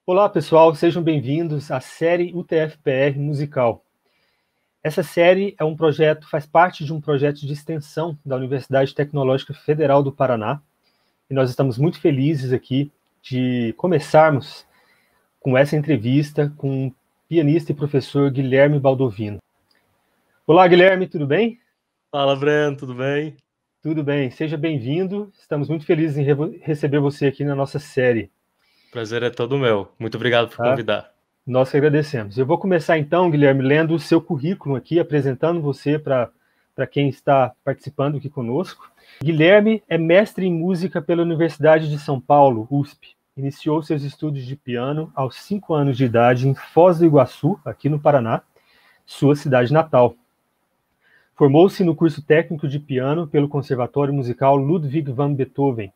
Olá, pessoal, sejam bem-vindos à série UTF-PR Musical. Essa série faz parte de um projeto de extensão da Universidade Tecnológica Federal do Paraná, e nós estamos muito felizes aqui de começarmos com essa entrevista com o pianista e professor Guilherme Baldovino. Olá, Guilherme, tudo bem? Fala, Breno, tudo bem? Tudo bem, seja bem-vindo. Estamos muito felizes em receber você aqui na nossa série. Prazer é todo meu. Muito obrigado por convidar. Nós que agradecemos. Eu vou começar então, Guilherme, lendo o seu currículo aqui, apresentando você para quem está participando aqui conosco. Guilherme é mestre em música pela Universidade de São Paulo, USP. Iniciou seus estudos de piano aos 5 anos de idade em Foz do Iguaçu, aqui no Paraná, sua cidade natal. Formou-se no curso técnico de piano pelo Conservatório Musical Ludwig van Beethoven,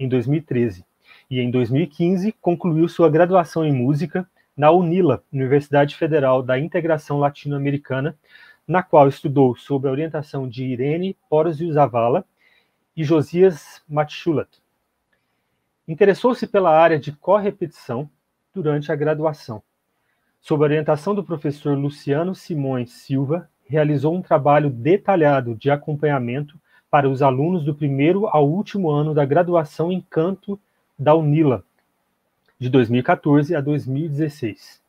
em 2013. E em 2015 concluiu sua graduação em música na UNILA, Universidade Federal da Integração Latino-Americana, na qual estudou sob a orientação de Irene Porzio Zavala e Josias Matschulat. Interessou-se pela área de correpetição durante a graduação. Sob a orientação do professor Luciano Simões Silva, realizou um trabalho detalhado de acompanhamento para os alunos do primeiro ao último ano da graduação em canto da UNILA, de 2014 a 2016.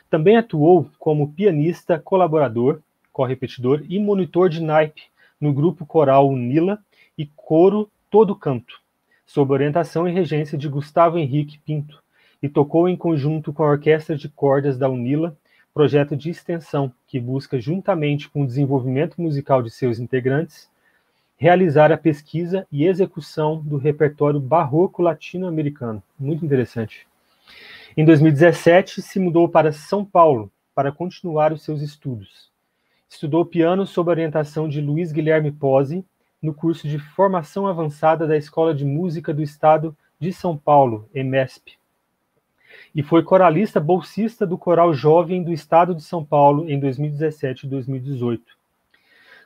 Também atuou como pianista colaborador, correpetidor e monitor de naipe no grupo coral UNILA e coro Todo Canto, sob orientação e regência de Gustavo Henrique Pinto, e tocou em conjunto com a Orquestra de Cordas da UNILA, projeto de extensão que busca, juntamente com o desenvolvimento musical de seus integrantes, realizar a pesquisa e execução do repertório barroco latino-americano. Muito interessante. Em 2017, se mudou para São Paulo para continuar os seus estudos. Estudou piano sob a orientação de Luiz Guilherme Pozzi, no curso de formação avançada da Escola de Música do Estado de São Paulo, EMESP. E foi coralista bolsista do Coral Jovem do Estado de São Paulo em 2017 e 2018.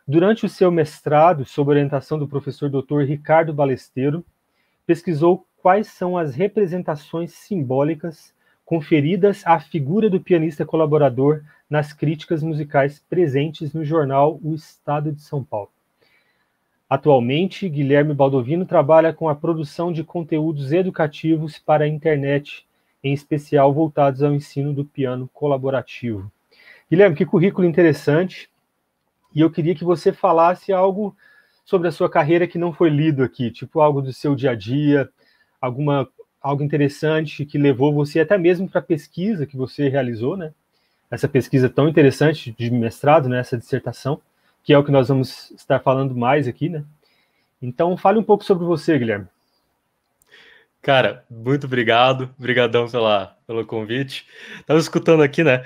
Durante o seu mestrado, sob orientação do professor Dr. Ricardo Balesteiro, pesquisou quais são as representações simbólicas conferidas à figura do pianista colaborador nas críticas musicais presentes no jornal O Estado de São Paulo. Atualmente, Guilherme Baldovino trabalha com a produção de conteúdos educativos para a internet, em especial voltados ao ensino do piano colaborativo. Guilherme, que currículo interessante! E eu queria que você falasse algo sobre a sua carreira que não foi lido aqui, tipo algo do seu dia a dia, algo interessante que levou você até mesmo para a pesquisa que você realizou, né? Essa pesquisa tão interessante de mestrado, né? Essa dissertação, que é o que nós vamos estar falando mais aqui, né? Então, fale um pouco sobre você, Guilherme. Cara, muito obrigado. Obrigadão pelo convite. Tava escutando aqui, né?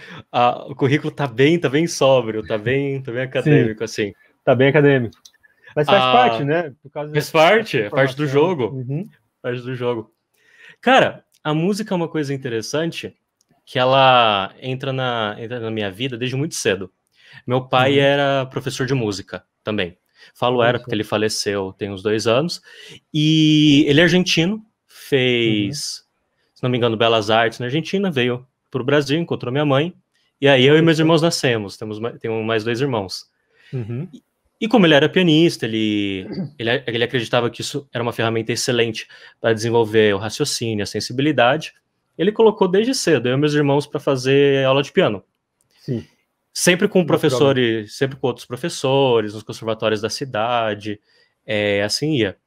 O currículo tá bem sóbrio, tá bem acadêmico, Sim, assim. tá bem acadêmico. Mas faz parte, né? Por causa Faz da parte, sua é parte do formação. jogo. Uhum. Parte do jogo. Cara, a música é uma coisa interessante que ela entra na minha vida desde muito cedo. Meu pai era professor de música também. Falo Olha era só. porque ele faleceu tem uns 2 anos. E ele é argentino, fez, se não me engano, Belas Artes na Argentina, veio para o Brasil, encontrou minha mãe. E aí eu e Olha meus só. irmãos nascemos. Tenho mais 2 irmãos. Uhum. E como ele era pianista, ele acreditava que isso era uma ferramenta excelente para desenvolver o raciocínio, a sensibilidade. Ele colocou desde cedo eu e meus irmãos para fazer aula de piano. Sim. Sempre com professores, sempre com outros professores, nos conservatórios da cidade, assim ia.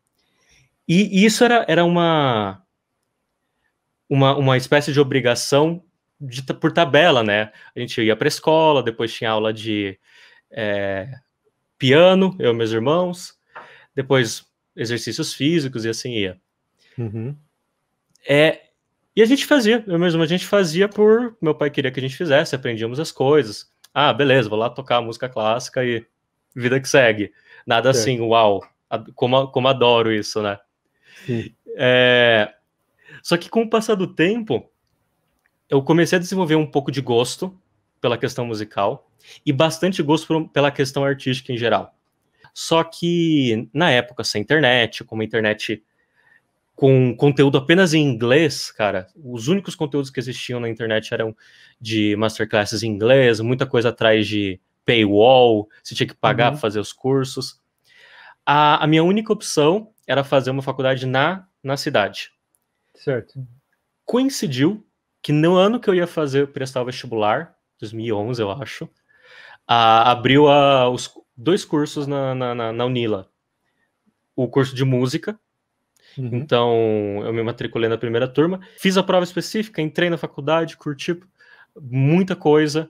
E isso era uma espécie de obrigação por tabela, né? A gente ia para a escola, depois tinha aula de piano, eu e meus irmãos, depois exercícios físicos e assim ia. Uhum. E a gente fazia, a gente fazia por meu pai queria que a gente fizesse, aprendíamos as coisas. Ah, beleza, vou lá tocar música clássica e vida que segue. Nada Certo. assim, uau, como adoro isso, né? Sim. Só que com o passar do tempo, eu comecei a desenvolver um pouco de gosto pela questão musical e bastante gosto pela questão artística em geral. Só que, na época, sem internet, como a internet com conteúdo apenas em inglês, cara. Os únicos conteúdos que existiam na internet eram de masterclasses em inglês, muita coisa atrás de paywall, você tinha que pagar para fazer os cursos. A minha única opção era fazer uma faculdade na cidade. Certo. Coincidiu que no ano que eu ia prestar o vestibular, 2011, eu acho, abriu os 2 cursos na Unila. O curso de música. Então, eu me matriculei na primeira turma, fiz a prova específica, entrei na faculdade, curti muita coisa,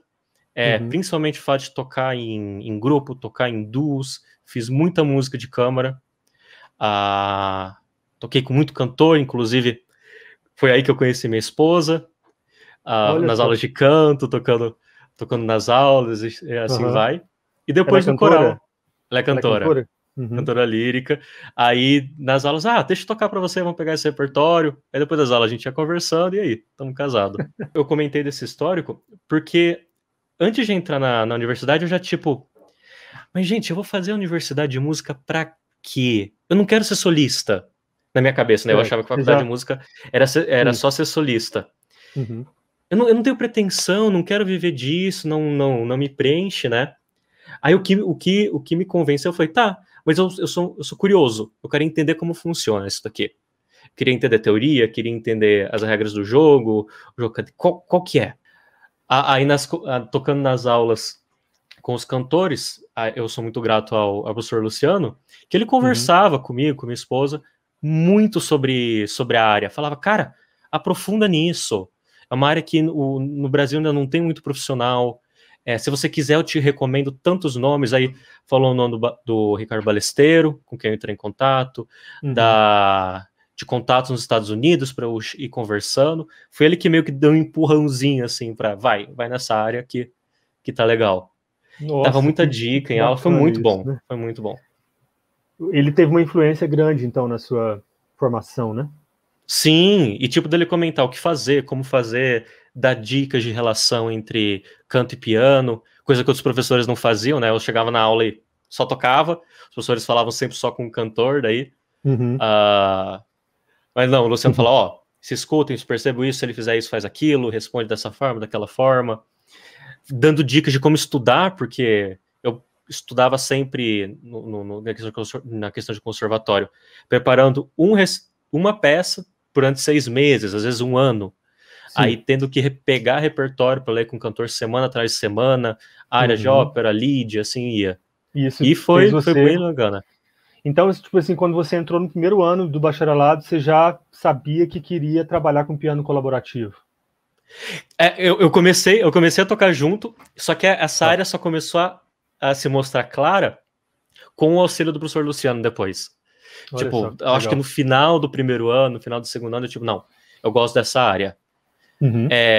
principalmente o fato de tocar em grupo, tocar em duos, fiz muita música de câmara, toquei com muito cantor, inclusive foi aí que eu conheci minha esposa, nas aulas de canto, tocando nas aulas, e assim vai. E depois no coral. Ela é cantora. Cantora lírica. Aí, nas aulas, deixa eu tocar pra você, vamos pegar esse repertório. Aí depois das aulas a gente ia conversando e aí, estamos casados. Eu comentei desse histórico porque antes de entrar na universidade eu já mas gente, eu vou fazer a universidade de música pra quê? Eu não quero ser solista. Na minha cabeça, né? Eu achava que a faculdade de música era só ser solista. Eu não tenho pretensão, não quero viver disso, não me preenche, né? Aí o que me convenceu foi, mas eu sou curioso, eu quero entender como funciona isso daqui. Queria entender a teoria, queria entender as regras do jogo, qual que é. Aí tocando nas aulas com os cantores, eu sou muito grato ao professor Luciano, que ele conversava comigo, com minha esposa, muito sobre a área. Falava, cara, aprofunda nisso. É uma área que no Brasil ainda não tem muito profissional. Se você quiser, eu te recomendo tantos nomes. Aí falou o nome do Ricardo Balesteiro, com quem eu entrei em contato, de contatos nos Estados Unidos para eu ir conversando. Foi ele que meio que deu um empurrãozinho assim para vai nessa área que tá legal. Nossa, dava muita dica em aula, foi muito bom, né? Foi muito bom. Ele teve uma influência grande então na sua formação, né? Sim, e dele comentar o que fazer, como fazer, dar dicas de relação entre canto e piano, coisa que outros professores não faziam, né? Eu chegava na aula e só tocava, os professores falavam sempre só com o cantor, daí. Mas não, o Luciano fala, se escutem, se percebam isso, se ele fizer isso, faz aquilo, responde dessa forma, daquela forma. Dando dicas de como estudar, porque eu estudava sempre na questão de conservatório, preparando uma peça durante 6 meses, às vezes 1 ano. Sim. Aí tendo que pegar repertório para ler com o cantor semana atrás de semana, área de ópera, lead, assim ia. E foi bem legal. Então, assim, quando você entrou no primeiro ano do bacharelado, você já sabia que queria trabalhar com piano colaborativo? Eu comecei a tocar junto, só que essa área só começou a se mostrar clara com o auxílio do professor Luciano depois. Eu acho que no final do primeiro ano, no final do segundo ano, não, eu gosto dessa área.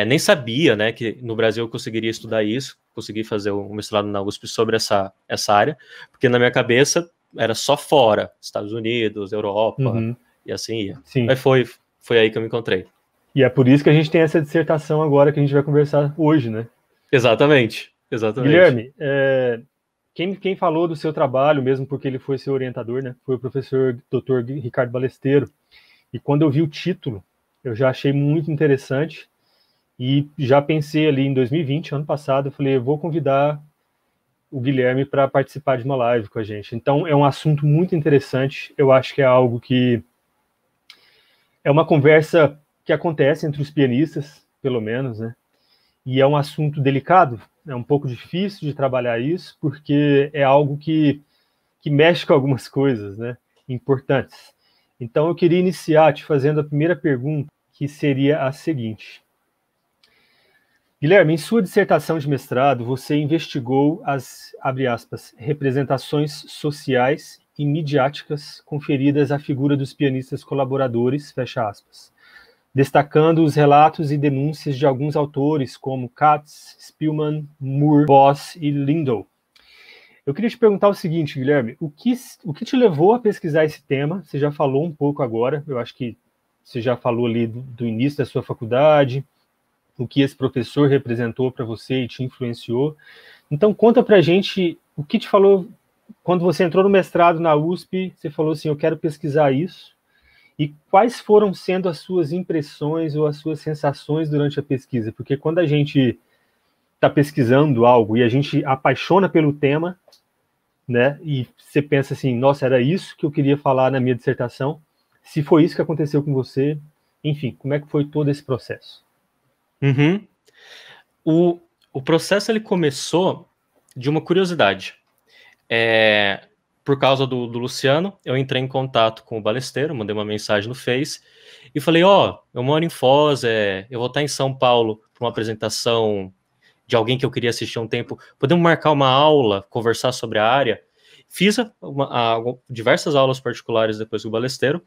Nem sabia, né, que no Brasil eu conseguiria estudar isso, consegui fazer um mestrado na USP sobre essa área, porque na minha cabeça era só fora, Estados Unidos, Europa, e assim ia. Sim. Mas foi aí que eu me encontrei. E é por isso que a gente tem essa dissertação agora que a gente vai conversar hoje, né? Exatamente. Guilherme, quem falou do seu trabalho, mesmo porque ele foi seu orientador, né, foi o professor Dr. Ricardo Balesteiro. E quando eu vi o título, eu já achei muito interessante e já pensei ali em 2020, ano passado, eu falei, eu vou convidar o Guilherme para participar de uma live com a gente. Então, é um assunto muito interessante, eu acho que é algo que é uma conversa que acontece entre os pianistas, pelo menos, né? E é um assunto delicado, é um pouco difícil de trabalhar isso, porque é algo que mexe com algumas coisas, né, importantes. Então, eu queria iniciar te fazendo a primeira pergunta, que seria a seguinte. Guilherme, em sua dissertação de mestrado, você investigou as, abre aspas, representações sociais e midiáticas conferidas à figura dos pianistas colaboradores, fecha aspas, destacando os relatos e denúncias de alguns autores, como Katz, Spielmann, Moore, Voss e Lindow. Eu queria te perguntar o seguinte, Guilherme, o que te levou a pesquisar esse tema? Você já falou um pouco agora, eu acho que você já falou ali do início da sua faculdade, o que esse professor representou para você e te influenciou. Então, conta pra gente o que te falou, quando você entrou no mestrado na USP, você falou assim, eu quero pesquisar isso, E quais foram sendo as suas impressões ou as suas sensações durante a pesquisa? Porque quando a gente está pesquisando algo e a gente apaixona pelo tema, né? E você pensa assim, nossa, era isso que eu queria falar na minha dissertação. Se foi isso que aconteceu com você, enfim, como é que foi todo esse processo? Uhum. O processo ele começou de uma curiosidade. Por causa do Luciano, eu entrei em contato com o Balesteiro, mandei uma mensagem no Face e falei, eu moro em Foz, eu vou estar em São Paulo para uma apresentação de alguém que eu queria assistir há um tempo, podemos marcar uma aula, conversar sobre a área? Fiz diversas aulas particulares depois do Balesteiro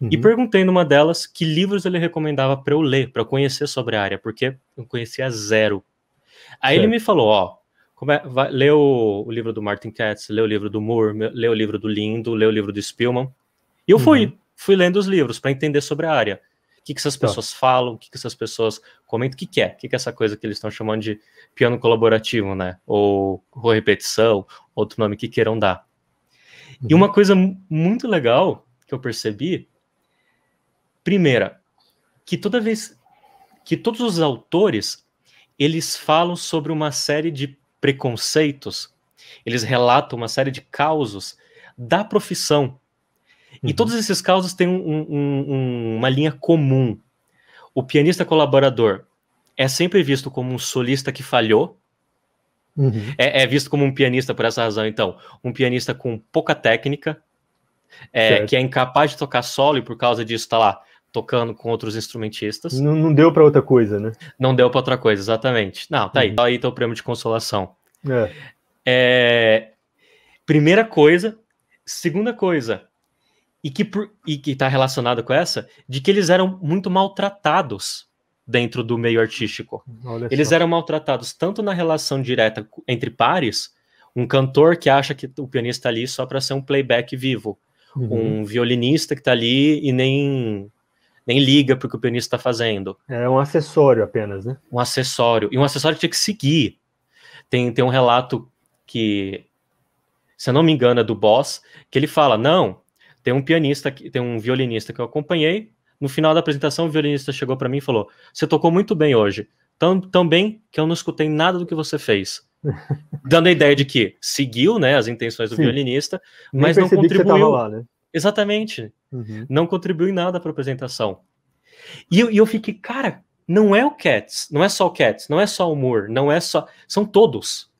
e perguntei numa delas que livros ele recomendava para eu ler, para eu conhecer sobre a área, porque eu conhecia zero. Aí ele me falou, lê o livro do Martin Katz, lê o livro do Moore, lê o livro do Lindo, lê o livro do Spillman. E eu fui lendo os livros para entender sobre a área. O que essas pessoas falam, o que essas pessoas comentam, o que é essa coisa que eles estão chamando de piano colaborativo, né? Ou repetição, outro nome que queiram dar. E uma coisa muito legal que eu percebi, primeira, que toda vez que todos os autores eles falam sobre uma série de preconceitos, eles relatam uma série de causos da profissão. E todos esses causos têm uma linha comum. O pianista colaborador é sempre visto como um solista que falhou, é visto como um pianista por essa razão, então, um pianista com pouca técnica, que é incapaz de tocar solo e por causa disso está lá tocando com outros instrumentistas. Não deu para outra coisa, né? Não deu para outra coisa, exatamente. Não, tá aí tá o prêmio de consolação. Primeira coisa. Segunda coisa, e que está relacionado com essa, de que eles eram muito maltratados dentro do meio artístico. Eles eram maltratados tanto na relação direta entre pares, um cantor que acha que o pianista está ali só para ser um playback vivo, um violinista que está ali e nem liga para o que o pianista está fazendo. É um acessório apenas, né? Um acessório. E um acessório que tinha que seguir. Tem um relato que, se eu não me engano, é do Boss, que ele fala, não, tem um violinista que eu acompanhei, no final da apresentação o violinista chegou para mim e falou, você tocou muito bem hoje, tão bem que eu não escutei nada do que você fez. Dando a ideia de que seguiu, né, as intenções do violinista, mas não contribuiu. Lá, né? Exatamente. Não contribuiu em nada para a apresentação. E eu fiquei, cara, não é o Katz, não é só o Katz, não é só o Moore, não é só... São todos.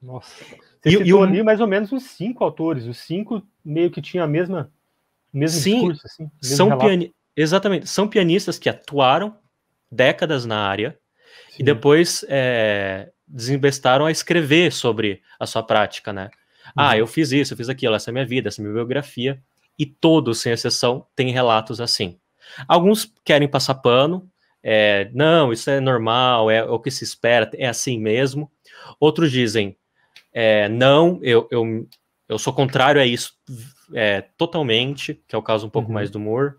Nossa. Você citou ali mais ou menos uns 5 autores, os 5 meio que tinham o mesmo discurso. Assim, exatamente. São pianistas que atuaram décadas na área e depois desinvestaram a escrever sobre a sua prática, né? Eu fiz isso, eu fiz aquilo, essa é a minha vida, essa é a minha biografia. E todos, sem exceção, têm relatos assim. Alguns querem passar pano, não, isso é normal, é o que se espera, é assim mesmo. Outros dizem, não, eu sou contrário a isso totalmente, que é o caso um pouco mais do Moore.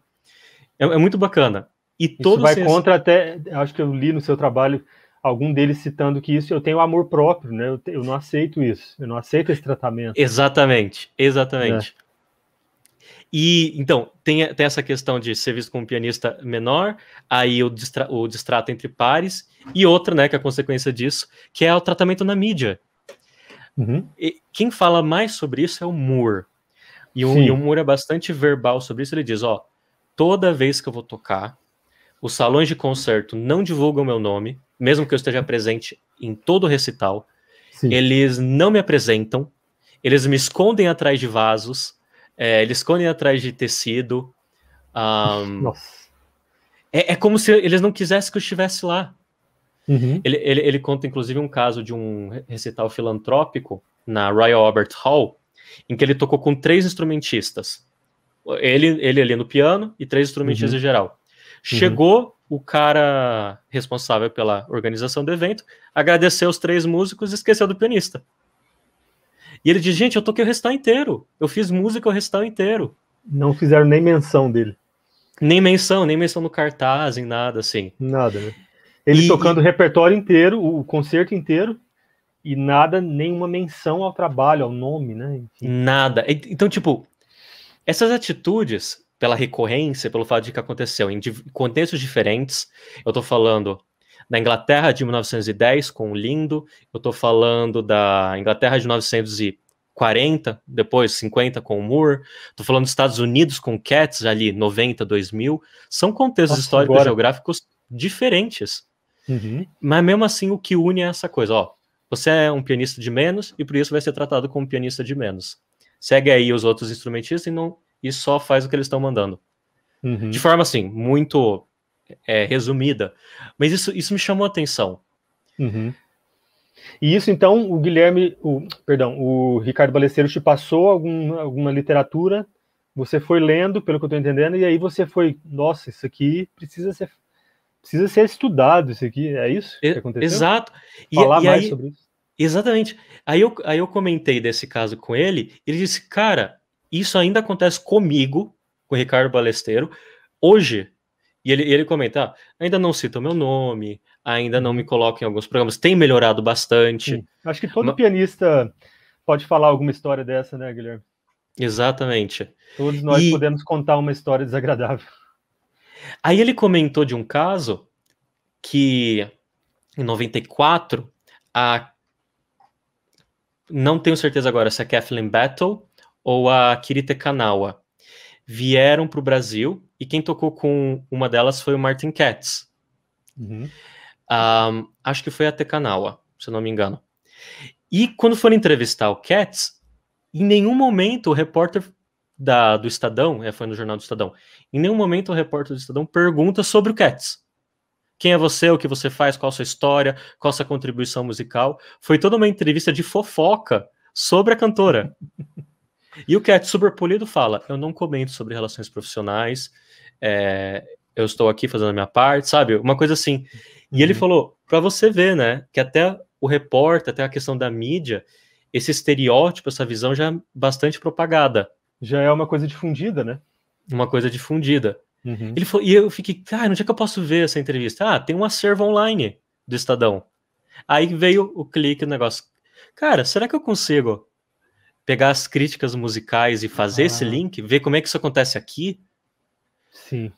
É muito bacana. E isso vai contra até, acho que eu li no seu trabalho, algum deles citando que isso eu tenho amor próprio, né? Eu não aceito isso, eu não aceito esse tratamento. Exatamente. E, então, tem essa questão de ser visto como um pianista menor, aí o distrato entre pares, e outra, né, que é a consequência disso, que é o tratamento na mídia. E quem fala mais sobre isso é o Moore. E o Moore é bastante verbal sobre isso, ele diz, toda vez que eu vou tocar, os salões de concerto não divulgam meu nome, mesmo que eu esteja presente em todo o recital, eles não me apresentam, eles me escondem atrás de vasos, eles escondem atrás de tecido. É como se eles não quisessem que eu estivesse lá. Ele conta, inclusive, um caso de um recital filantrópico na Royal Albert Hall, em que ele tocou com 3 instrumentistas. Ele ali no piano e 3 instrumentistas em geral. Chegou o cara responsável pela organização do evento, agradeceu os 3 músicos e esqueceu do pianista. E ele diz, gente, eu toquei o recital inteiro. Eu fiz música o recital inteiro. Não fizeram nem menção dele. Nem menção no cartaz, em nada, assim. Nada, né? Ele tocando o repertório inteiro, o concerto inteiro, e nada, nenhuma menção ao trabalho, ao nome, né? Enfim. Nada. Então, tipo, essas atitudes pela recorrência, pelo fato de que aconteceu em contextos diferentes. Eu tô falando da Inglaterra de 1910 com o Lindo, eu tô falando da Inglaterra de 1940, depois 50 com o Moore, tô falando dos Estados Unidos com o Cats ali 90, 2000, são contextos Nossa, históricos agora. geográficos diferentes. Uhum. Mas mesmo assim o que une é essa coisa, ó, você é um pianista de menos e por isso vai ser tratado como um pianista de menos. Segue aí os outros instrumentistas e só faz o que eles estão mandando. De Uhum. forma assim, muito resumida. Mas isso me chamou a atenção. Uhum. E isso, então, o Ricardo Ballesteros te passou alguma literatura, você foi lendo, pelo que eu estou entendendo, e aí você foi, nossa, isso aqui precisa ser estudado, isso aqui, é isso que aconteceu? Exato. Falar E mais aí, sobre isso. exatamente. Aí eu comentei desse caso com ele, ele disse, cara, isso ainda acontece comigo, com o Ricardo Ballesteros, hoje. E ele comenta, ainda não cita o meu nome, ainda não me Uhum. coloca em alguns programas, tem melhorado bastante. Sim. Acho que todo pianista pode falar alguma história dessa, né, Guilherme? Exatamente. Todos nós E podemos contar uma história desagradável. aí ele comentou de um caso que em 94, não tenho certeza agora se é a Kathleen Battle ou a Kirite Kanawa, vieram para o Brasil e quem tocou com uma delas foi o Martin Katz. Uhum. Acho que foi a Tekanawa, se eu não me engano. E quando foram entrevistar o Katz, em nenhum momento o repórter do Estadão, foi no Jornal do Estadão, em nenhum momento o repórter do Estadão pergunta sobre o Katz. Quem é você, o que você faz, qual a sua história, qual a sua contribuição musical. Foi toda uma entrevista de fofoca sobre a cantora. E o Cat super polido fala, eu não comento sobre relações profissionais, eu estou aqui fazendo a minha parte, sabe? Uma coisa assim. E ele Uhum. falou, pra você ver, né, que até o repórter, até a questão da mídia, esse estereótipo, essa visão já é bastante propagada. Já é uma coisa difundida, né? Uma coisa difundida. Uhum. Ele falou, e eu fiquei, cara, onde é que eu posso ver essa entrevista? Tem um acervo online do Estadão. Aí veio o clique no negócio. Cara, será que eu consigo pegar as críticas musicais e fazer esse Ah, link, ver como é que isso acontece aqui? sim.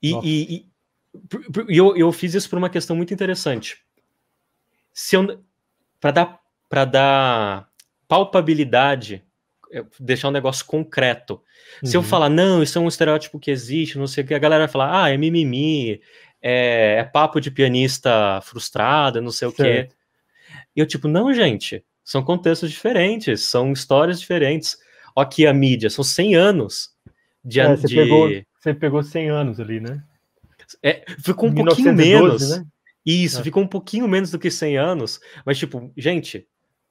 Nossa. E eu fiz isso por uma questão muito interessante. Para dar palpabilidade, deixar um negócio concreto. Se eu Uhum. falar, não, isso é um estereótipo que existe, não sei o que, a galera vai falar, é mimimi, é papo de pianista frustrado, não sei o que. Certo. E eu, tipo, não, gente, são contextos diferentes, são histórias diferentes. Ó, aqui a mídia, são 100 anos de. É, de você pegou 100 anos ali, né? ficou um pouquinho 1912, menos. né? Isso, Ah, ficou um pouquinho menos do que 100 anos, mas, tipo, gente,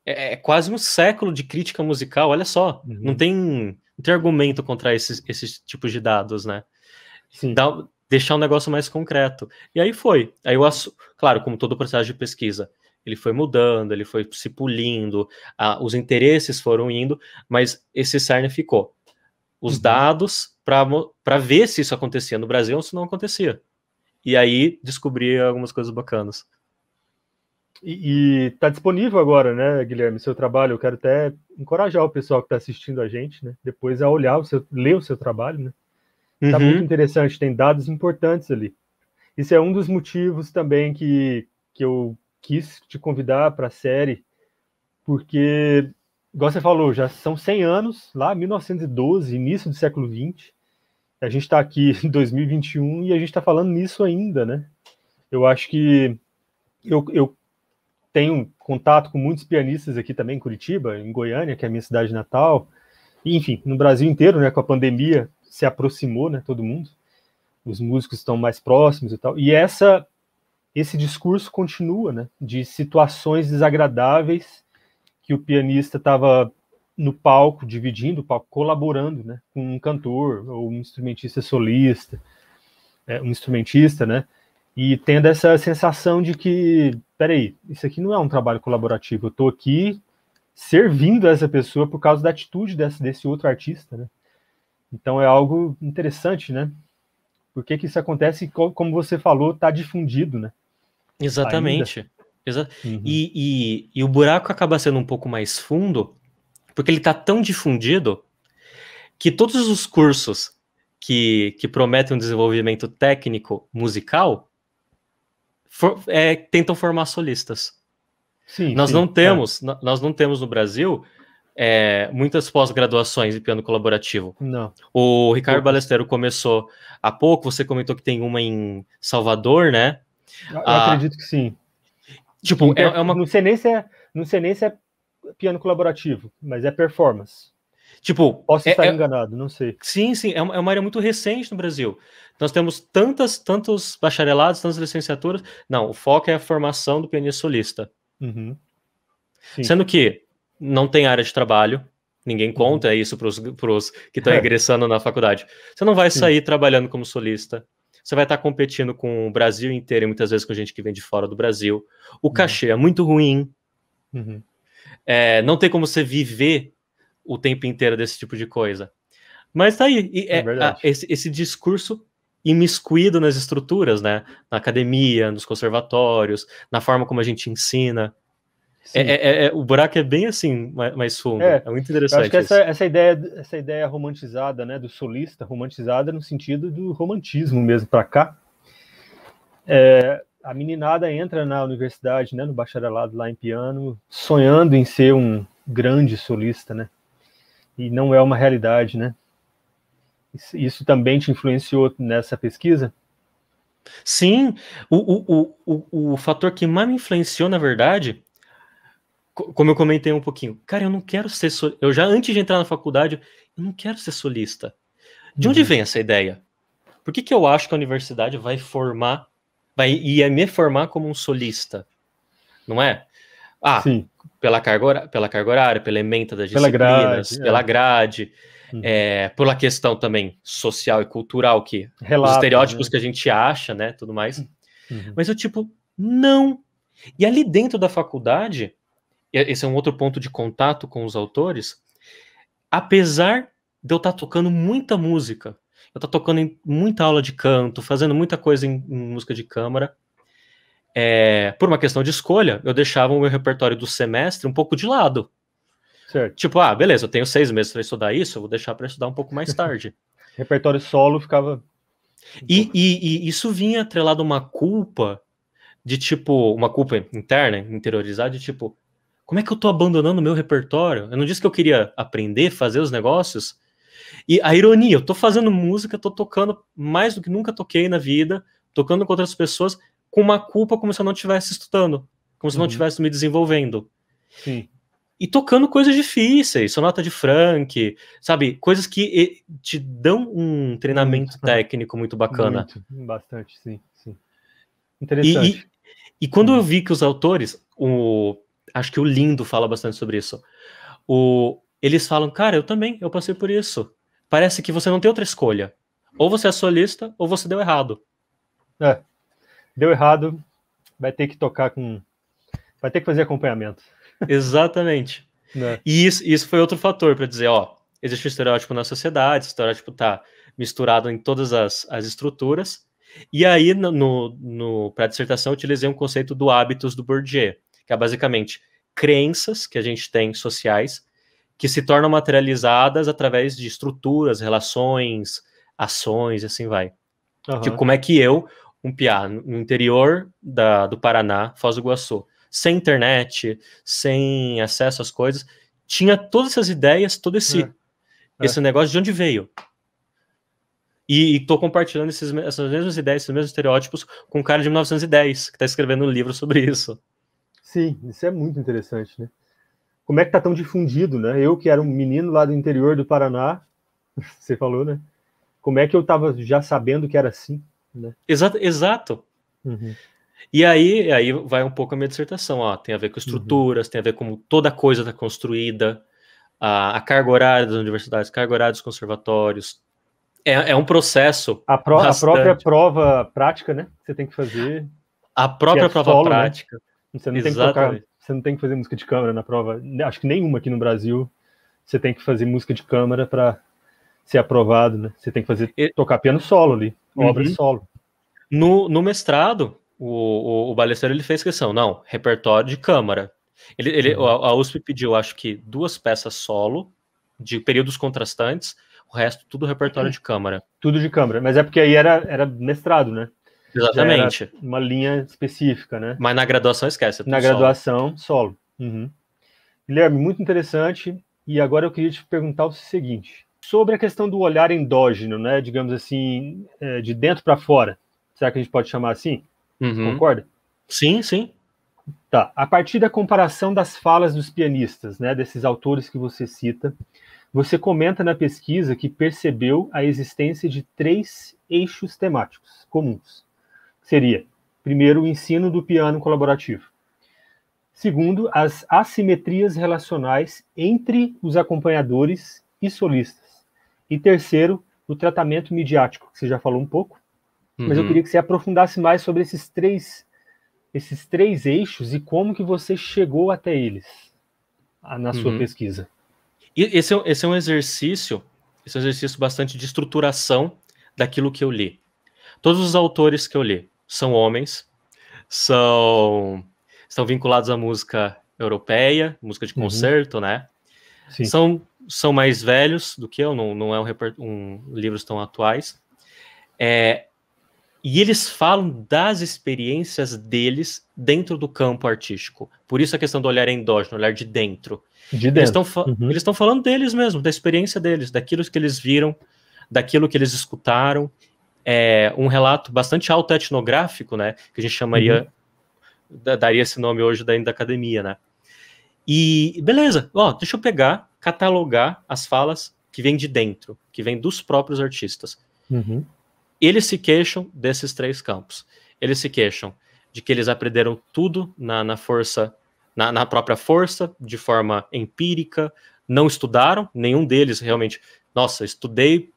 é quase um século de crítica musical, olha só. Não uhum. tem, não tem argumento contra esses tipos de dados, né? Sim. Deixar um negócio mais concreto. E aí foi. Claro, como todo o processo de pesquisa, ele foi mudando, ele foi se polindo, os interesses foram indo, mas esse cerne ficou. Os Uhum. dados para ver se isso acontecia no Brasil ou se não acontecia. E aí descobri algumas coisas bacanas. E tá disponível agora, né, Guilherme, seu trabalho. Eu quero até encorajar o pessoal que está assistindo a gente, né, depois a olhar ler o seu trabalho, né. Tá muito Uhum. interessante, tem dados importantes ali. Isso é um dos motivos também que eu quis te convidar para a série, porque, igual você falou, já são 100 anos, lá 1912, início do século XX. A gente está aqui em 2021 e a gente está falando nisso ainda, né? Eu acho que eu tenho contato com muitos pianistas aqui também em Curitiba, em Goiânia, que é a minha cidade natal, e, enfim, no Brasil inteiro, né? Com a pandemia se aproximou, né? Todo mundo, os músicos estão mais próximos e tal. E esse discurso continua, né? De situações desagradáveis que o pianista estava no palco, dividindo o palco, colaborando, né? Com um cantor ou um instrumentista solista, um instrumentista, né? E tendo essa sensação de que, peraí, isso aqui não é um trabalho colaborativo, eu estou aqui servindo essa pessoa por causa da atitude desse outro artista, né? Então é algo interessante, né? Por que isso acontece? E como você falou, está difundido, né? Ainda. Exatamente. Uhum. E o buraco acaba sendo um pouco mais fundo, porque ele está tão difundido que todos os cursos que prometem um desenvolvimento técnico musical tentam formar solistas. Sim, Nós sim, nós não temos no Brasil muitas pós-graduações em piano colaborativo. Não. O Ricardo Ballesteros começou há pouco, você comentou que tem uma em Salvador, né? Eu acredito que sim. Tipo, não sei nem se é piano colaborativo, mas é performance. Tipo, posso estar enganado, não sei. Sim, é uma área muito recente no Brasil. Nós temos tantos bacharelados, tantas licenciaturas. Não, o foco é a formação do pianista solista. Uhum. Sendo que não tem área de trabalho, ninguém conta isso para os que estão ingressando na faculdade. Você não vai sair trabalhando como solista. Você vai estar competindo com o Brasil inteiro e muitas vezes com gente que vem de fora do Brasil. O cachê é muito ruim. Não tem como você viver o tempo inteiro desse tipo de coisa. Mas tá aí. Esse discurso imiscuído nas estruturas, né? Na academia, nos conservatórios, na forma como a gente ensina. O buraco é bem assim, mais fundo. É muito interessante. Eu acho que essa ideia romantizada, né, do solista, romantizada no sentido do romantismo mesmo para cá. A meninada entra na universidade, né, no bacharelado lá em piano, sonhando em ser um grande solista, né? E não é uma realidade, né? Isso também te influenciou nessa pesquisa? Sim, o fator que mais me influenciou, na verdade, como eu comentei um pouquinho, cara, eu não quero ser eu já antes de entrar na faculdade, eu não quero ser solista. De onde vem essa ideia? Por que eu acho que a universidade ia me formar como um solista? Não é? Sim. Pela carga horária, pela ementa das disciplinas, pela grade, pela questão também social e cultural, que os estereótipos, né, que a gente acha, né, tudo mais. Mas eu, tipo, não. E ali dentro da faculdade, esse é um outro ponto de contato com os autores, apesar de eu estar tocando muita música, eu estar tocando em muita aula de canto, fazendo muita coisa em música de câmara, por uma questão de escolha, eu deixava o meu repertório do semestre um pouco de lado. Certo. Tipo, beleza, eu tenho 6 meses para estudar isso, eu vou deixar para estudar um pouco mais tarde. Repertório solo ficava... E isso vinha atrelado a uma culpa, uma culpa interna, interiorizada, de tipo, como é que eu tô abandonando o meu repertório? Eu não disse que eu queria aprender, fazer os negócios? E a ironia, eu tô fazendo música, tô tocando mais do que nunca toquei na vida, tocando com outras pessoas, com uma culpa como se eu não estivesse estudando, como se eu não estivesse me desenvolvendo. Sim. E tocando coisas difíceis, sonata de Franck, sabe? Coisas que te dão um treinamento técnico muito bacana. Bastante, sim. Interessante. E quando eu vi que os autores, acho que o Lindo fala bastante sobre isso, eles falam, cara, eu passei por isso. Parece que você não tem outra escolha. Ou você é solista, ou você deu errado. Deu errado, vai ter que tocar vai ter que fazer acompanhamento. Exatamente. E isso foi outro fator para dizer, existe um estereótipo na sociedade, esse estereótipo está misturado em todas as estruturas. E aí, para a dissertação, eu utilizei um conceito do hábitos do Bourdieu, que é basicamente crenças que a gente tem sociais que se tornam materializadas através de estruturas, relações, ações, e assim vai. Tipo, como é que eu, um piá, no interior do Paraná, Foz do Iguaçu, sem internet, sem acesso às coisas, tinha todas essas ideias, todo esse negócio, de onde veio. E tô compartilhando essas mesmas ideias, esses mesmos estereótipos com um cara de 1910, que tá escrevendo um livro sobre isso. Sim, isso é muito interessante, né? Como é que tá tão difundido, né? Eu, que era um menino lá do interior do Paraná, você falou, né? Como é que eu tava já sabendo que era assim, né? Exato. E aí vai um pouco a minha dissertação, tem a ver com estruturas, tem a ver com como toda coisa está construída, a carga horária das universidades, carga horária dos conservatórios. É um processo. A própria prova prática, né? Você tem que fazer. A própria prova solo, prática. Né? Você não tem que tocar, você não tem que fazer música de câmara na prova. Acho que nenhuma aqui no Brasil você tem que fazer música de câmara para ser aprovado, né? Você tem que tocar piano solo ali, obra solo. No mestrado, o Ballesteros ele fez questão, não, repertório de câmara. A USP pediu, acho que 2 peças solo, de períodos contrastantes, o resto tudo repertório de câmara. Tudo de câmara, mas é porque aí era mestrado, né? Exatamente. Já era uma linha específica, né? Mas na graduação esquece, é tudo Na graduação, solo. Uhum. Guilherme, muito interessante. E agora eu queria te perguntar o seguinte, sobre a questão do olhar endógeno, né? Digamos assim, de dentro para fora. Será que a gente pode chamar assim? Uhum. Concorda? Sim, sim. Tá. A partir da comparação das falas dos pianistas, né? Desses autores que você cita, você comenta na pesquisa que percebeu a existência de 3 eixos temáticos comuns. Seria, primeiro, o ensino do piano colaborativo. Segundo, as assimetrias relacionais entre os acompanhadores e solistas. E terceiro, o tratamento midiático, que você já falou um pouco, mas eu queria que você aprofundasse mais sobre esses três eixos e como que você chegou até eles na sua pesquisa. E esse é um exercício bastante de estruturação daquilo que eu li. Todos os autores que eu li são homens, estão vinculados à música europeia, música de concerto, né? Sim. São mais velhos do que eu, não é livros tão atuais. E eles falam das experiências deles dentro do campo artístico. Por isso a questão do olhar endógeno, olhar de dentro. Eles estão falando deles mesmo, da experiência deles, daquilo que eles viram, daquilo que eles escutaram. Um relato bastante autoetnográfico, né? Que a gente chamaria, daria esse nome hoje da academia, né? E beleza, deixa eu catalogar as falas que vêm de dentro, que vêm dos próprios artistas. Eles se queixam desses 3 campos. Eles se queixam de que eles aprenderam tudo na força, na própria força, de forma empírica, não estudaram, nenhum deles realmente, nossa, estudei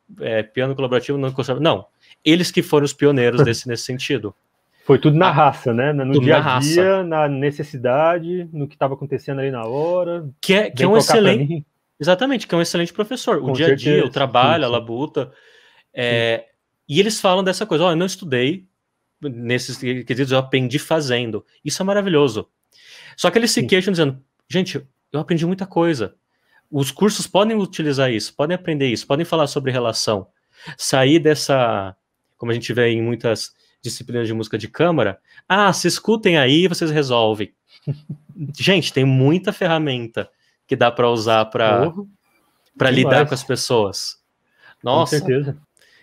piano colaborativo, não. Eles que foram os pioneiros nesse sentido. Foi tudo na raça, né? No dia a dia, na necessidade, no que estava acontecendo ali na hora. Que é um excelente... Exatamente, que é um excelente professor. O dia a dia, o trabalho, a labuta. E eles falam dessa coisa, eu não estudei nesses quesitos, eu aprendi fazendo. Isso é maravilhoso. Só que eles se queixam dizendo, gente, eu aprendi muita coisa. Os cursos podem utilizar isso, podem aprender isso, podem falar sobre relação. Sair dessa, como a gente vê em muitas disciplinas de música de câmara, se escutem aí, vocês resolvem. Gente, tem muita ferramenta que dá para usar para lidar com as pessoas. Nossa, com certeza.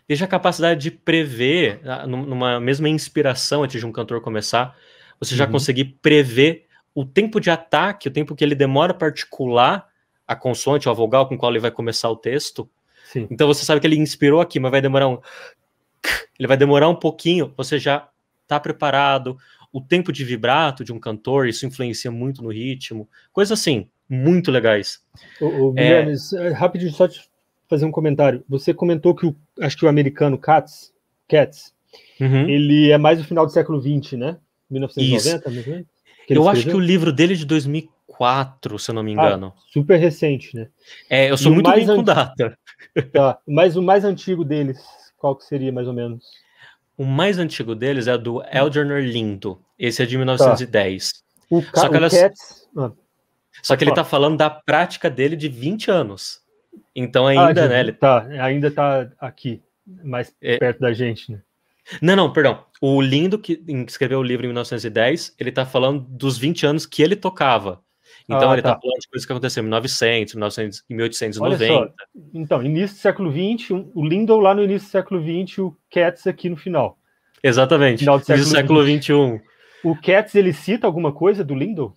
Desde a capacidade de prever, numa mesma inspiração antes de um cantor começar, você já conseguir prever o tempo de ataque, o tempo que ele demora para articular a consoante ou a vogal com qual ele vai começar o texto. Sim. Então você sabe que ele inspirou aqui, mas vai demorar um pouquinho, você já está preparado. O tempo de vibrato de um cantor, isso influencia muito no ritmo. Coisas assim, muito legais. Guilherme, rapidinho, só te fazer um comentário. Você comentou que acho que o americano Cats, ele é mais do final do século XX, né? 1990, mesmo? Eu acho que o livro dele é de 2004, se eu não me engano. Super recente, né? Eu sou muito ruim com data. Tá, mas o mais antigo deles, qual que seria mais ou menos? O mais antigo deles é do Algernon Lindo. Esse é de 1910. Só que ele tá falando da prática dele de 20 anos. Então ainda, né? Ainda tá aqui, mais perto da gente, né? Não, perdão. O Lindo, que escreveu o livro em 1910, ele tá falando dos 20 anos que ele tocava. Então ele tá falando de coisas que aconteceram em 1900, 1890. Olha só. Então, início do século XX, o Lindo lá no início do século XX, o Cats aqui no final. Exatamente. Final do século XXI. O Cats, ele cita alguma coisa do Lindo?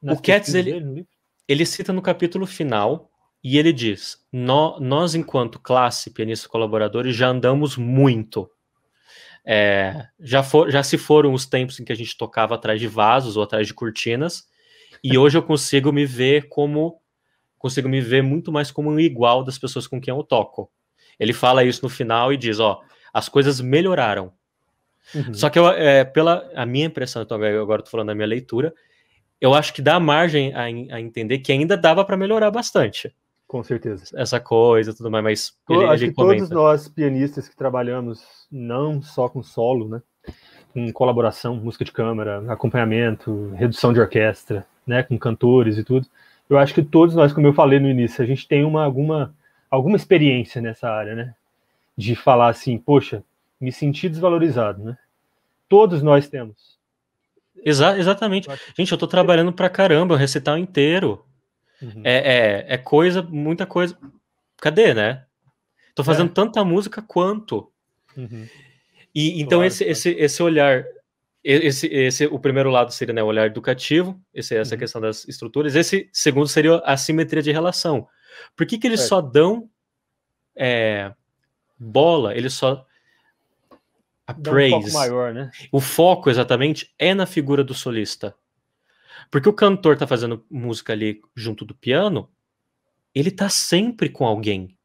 O Cats, ele cita no capítulo final, e ele diz, nós enquanto classe, pianistas colaboradores, já andamos muito. Já se foram os tempos em que a gente tocava atrás de vasos ou atrás de cortinas, e hoje eu consigo me ver muito mais como um igual das pessoas com quem eu toco. Ele fala isso no final e diz, as coisas melhoraram. Só que pela a minha impressão, então agora estou falando da minha leitura, eu acho que dá margem a entender que ainda dava para melhorar bastante. Com certeza. Essa coisa, tudo mais, mas acho que todos nós pianistas que trabalhamos não só com solo, né, com colaboração, música de câmara, acompanhamento, redução de orquestra, né, com cantores e tudo, eu acho que todos nós, como eu falei no início, a gente tem alguma alguma experiência nessa área, né? De falar assim, poxa, me senti desvalorizado, né? Todos nós temos. Exatamente. Gente, eu tô trabalhando pra caramba, um recital inteiro. Uhum. É coisa, muita coisa. Cadê, né? Tô fazendo tanta música quanto. Uhum. E então Claro, esse olhar, o primeiro lado seria, né, o olhar educativo, essa Uhum. questão das estruturas. Esse segundo seria a simetria de relação. Por que eles só dão bola? Eles só dá um foco praise. maior, né? O foco exatamente é na figura do solista. Porque o cantor tá fazendo música ali junto do piano, ele tá sempre com alguém.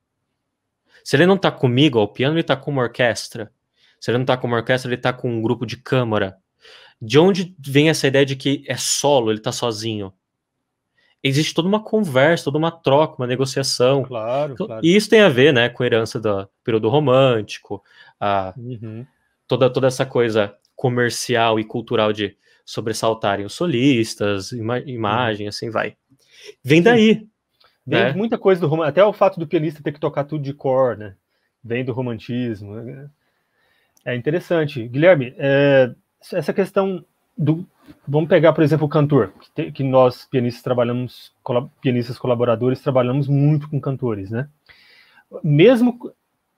Se ele não tá comigo ao piano, ele tá com uma orquestra. Se ele não tá com uma orquestra, ele tá com um grupo de câmara. De onde vem essa ideia de que é solo, ele tá sozinho? Existe toda uma conversa, toda uma troca, uma negociação. Claro, Então, claro. e isso tem a ver, né, com a herança do período romântico, Uhum. toda essa coisa comercial e cultural de sobressaltarem os solistas, imagem, assim vai. Vem Sim. daí, Vem né? muita coisa do romantismo, até o fato do pianista ter que tocar tudo de cor, né? Vem do romantismo. É interessante. Guilherme, essa questão do. Vamos pegar, por exemplo, o cantor, que nós, pianistas, trabalhamos, pianistas colaboradores, trabalhamos muito com cantores, né? Mesmo.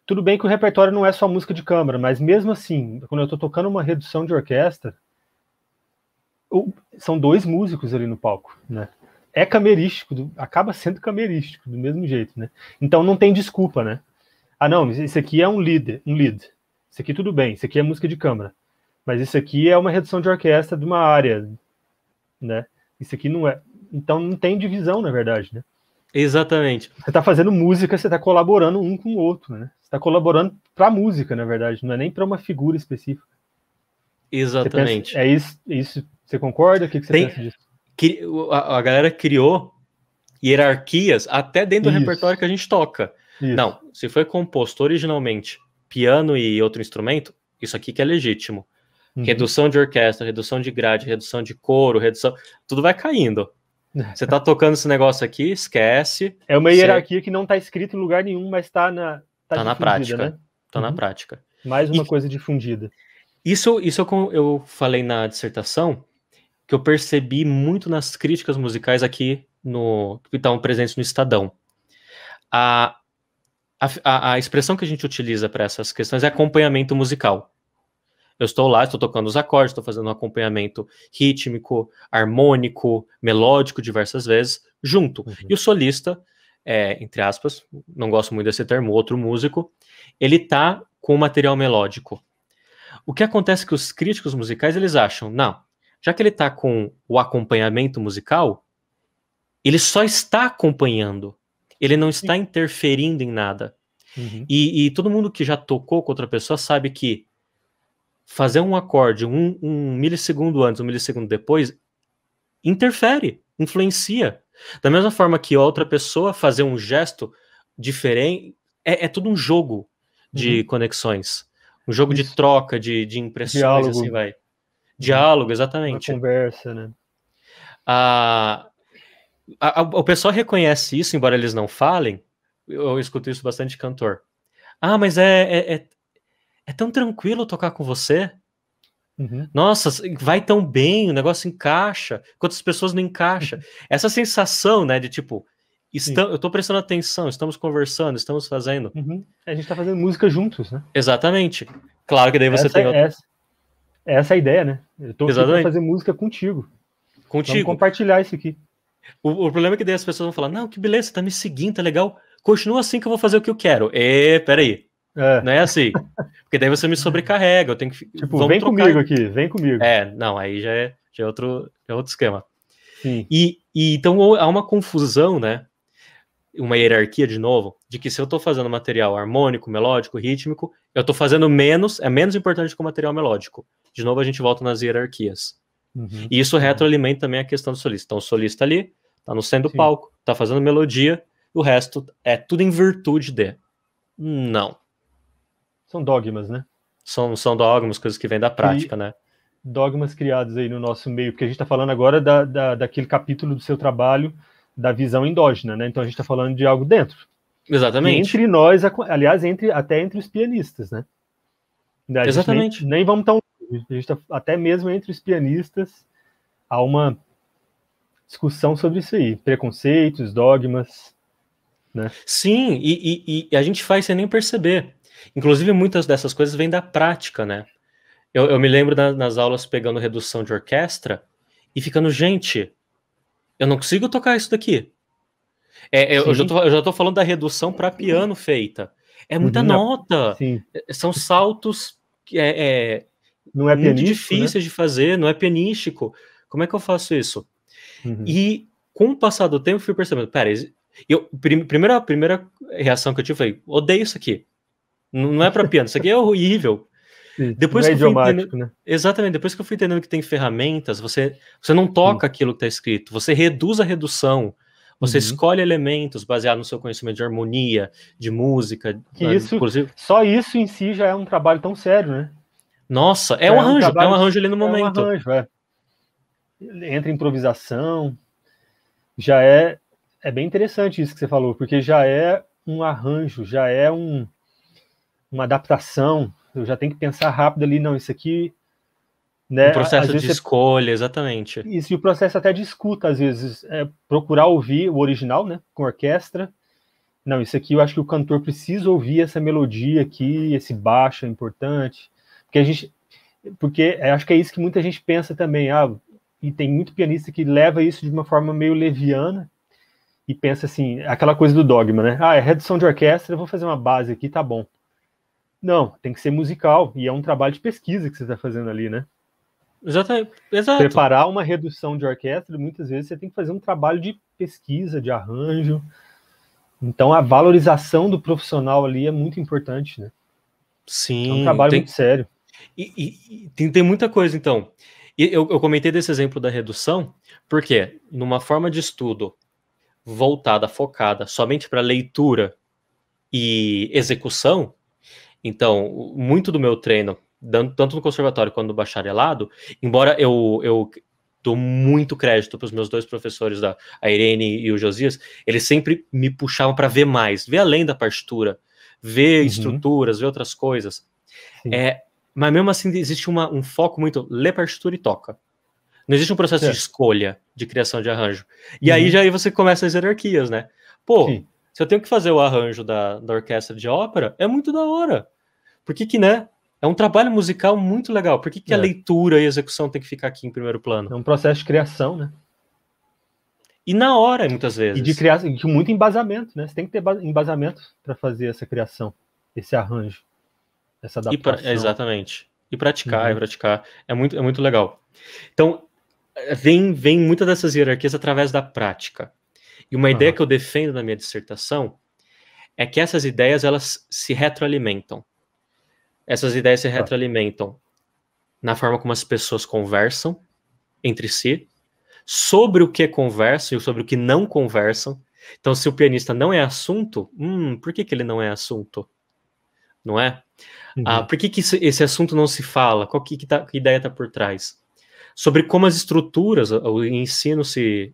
Tudo bem que o repertório não é só música de câmara, mas mesmo assim, quando eu estou tocando uma redução de orquestra, são dois músicos ali no palco, né? É camerístico, acaba sendo camerístico, do mesmo jeito, né? Então não tem desculpa, né? Ah, não, isso aqui é um lead. Isso aqui tudo bem, isso aqui é música de câmara. Mas isso aqui é uma redução de orquestra de uma área, né? Isso aqui não é. Então não tem divisão, na verdade, né? Exatamente. Você está fazendo música, você está colaborando um com o outro, né? Você está colaborando para a música, na verdade, não é nem para uma figura específica. Exatamente. Pensa, isso, você concorda? O que você pensa disso? A galera criou hierarquias até dentro do repertório que a gente toca. Isso. Não, se foi composto originalmente piano e outro instrumento, isso aqui que é legítimo. Redução de orquestra, redução de grade, redução de coro, tudo vai caindo. Você tá tocando esse negócio aqui, esquece. É uma hierarquia que não está escrita em lugar nenhum, mas está na prática, né? Tá na prática. Mais uma coisa difundida. Isso eu falei na dissertação, que eu percebi muito nas críticas musicais aqui que estavam presentes no Estadão. A expressão que a gente utiliza para essas questões é acompanhamento musical. Eu estou lá, estou tocando os acordes, estou fazendo um acompanhamento rítmico, harmônico, melódico diversas vezes, junto. E o solista, entre aspas, não gosto muito desse termo, outro músico, ele tá com o material melódico. O que acontece é que os críticos musicais, eles acham, não, já que ele tá com o acompanhamento musical, ele só está acompanhando, ele não está interferindo em nada. E todo mundo que já tocou com outra pessoa sabe que fazer um acorde um milissegundo antes, um milissegundo depois, interfere, influencia. Da mesma forma que outra pessoa fazer um gesto diferente, é tudo um jogo de conexões. Um jogo de troca, de impressões, diálogo, assim vai. Diálogo, exatamente. Uma conversa, né? O pessoal reconhece isso, embora eles não falem. Eu escuto isso bastante de cantor. Ah, mas é tão tranquilo tocar com você. Nossa, vai tão bem, o negócio encaixa. Quantas pessoas não encaixa? Essa sensação, né, de tipo, eu tô prestando atenção, estamos conversando, estamos fazendo. A gente tá fazendo música juntos, né? Exatamente. Claro que daí você tem outra. Essa é a ideia, né? Eu tô aqui pra fazer música contigo. Vamos compartilhar isso aqui. O problema é que daí as pessoas vão falar, não, que beleza, você tá me seguindo, tá legal. Continua assim que eu vou fazer o que eu quero. Peraí. Não é assim. Porque daí você me sobrecarrega, eu tenho que... Tipo, vem comigo aqui, vem comigo. Não, aí já é outro esquema. Sim. E então há uma confusão, né? Uma hierarquia, de novo, de que se eu tô fazendo material harmônico, melódico, rítmico, eu tô fazendo menos, é menos importante que o material melódico. De novo, a gente volta nas hierarquias. E isso retroalimenta também a questão do solista. Então, o solista ali, tá no centro do palco, tá fazendo melodia, o resto é tudo em virtude de. Não. São dogmas, né? São dogmas, coisas que vêm da prática, né? Dogmas criados aí no nosso meio, porque a gente tá falando agora daquele capítulo do seu trabalho da visão endógena, né? Então a gente tá falando de algo dentro. Exatamente. Entre nós, aliás, até entre os pianistas, né? Exatamente. Nem vamos tão... até mesmo entre os pianistas há uma discussão sobre isso aí, preconceitos, dogmas, né? Sim, e a gente faz sem nem perceber. Inclusive, muitas dessas coisas vêm da prática, né? Eu me lembro nas aulas pegando redução de orquestra e ficando, gente, eu não consigo tocar isso daqui. Eu já tô falando da redução para piano feita. É muita nota. Sim. São saltos não é muito pianístico, difíceis, né? de fazer, não é pianístico. Como é que eu faço isso? E com o passar do tempo, fui percebendo, pera, primeira reação que eu tive foi, odeio isso aqui. Não é para piano, isso aqui é horrível. Sim, Depois não é que eu fui entendendo, idiomático, né? exatamente, depois que eu fui entendendo que tem ferramentas, você não toca aquilo que está escrito, você reduz a redução, você escolhe elementos baseados no seu conhecimento de harmonia, de música. Que isso, inclusive... só isso em si já é um trabalho tão sério, né? Nossa, é um arranjo ali no momento. É um arranjo, entra improvisação, já é bem interessante isso que você falou, porque já é um arranjo, já é uma adaptação, eu já tenho que pensar rápido ali, não, isso aqui, né? Um processo de escolha, exatamente. Isso, e o processo até de escuta, às vezes, é procurar ouvir o original, né, com orquestra. Não, isso aqui eu acho que o cantor precisa ouvir essa melodia aqui, esse baixo é importante, porque acho que é isso que muita gente pensa também, e tem muito pianista que leva isso de uma forma meio leviana, e pensa assim, aquela coisa do dogma, né? É redução de orquestra, eu vou fazer uma base aqui, tá bom. Não, tem que ser musical, e é um trabalho de pesquisa que você está fazendo ali, né? Exato. Preparar uma redução de orquestra, muitas vezes você tem que fazer um trabalho de pesquisa, de arranjo. Então a valorização do profissional ali é muito importante, né? Sim. É um trabalho muito sério. E tem muita coisa, então. E eu comentei desse exemplo da redução, porque numa forma de estudo voltada, focada somente para leitura e execução, então, muito do meu treino, tanto no conservatório quanto no bacharelado, embora eu dou muito crédito para os meus dois professores, a Irene e o Josias, eles sempre me puxavam para ver mais, ver além da partitura, ver estruturas, ver outras coisas. Mas mesmo assim existe um foco muito, lê partitura e toca. Não existe um processo de escolha, de criação de arranjo. E aí você começa as hierarquias, né? Pô, se eu tenho que fazer o arranjo da orquestra de ópera, é muito da hora. Por que, né? É um trabalho musical muito legal. Por que a leitura e a execução tem que ficar aqui em primeiro plano? É um processo de criação, né? E na hora, muitas vezes. E de criação, com muito embasamento, né? Você tem que ter embasamento para fazer essa criação, esse arranjo, essa adaptação. Exatamente. E praticar, É muito legal. Então, vem muitas dessas hierarquias através da prática. E uma ideia que eu defendo na minha dissertação é que essas ideias, elas se retroalimentam. Essas ideias se retroalimentam na forma como as pessoas conversam entre si, sobre o que conversam e sobre o que não conversam. Então, se o pianista não é assunto, por que ele não é assunto? Não é? Por que esse assunto não se fala? Que ideia está por trás? Sobre como as estruturas, o ensino se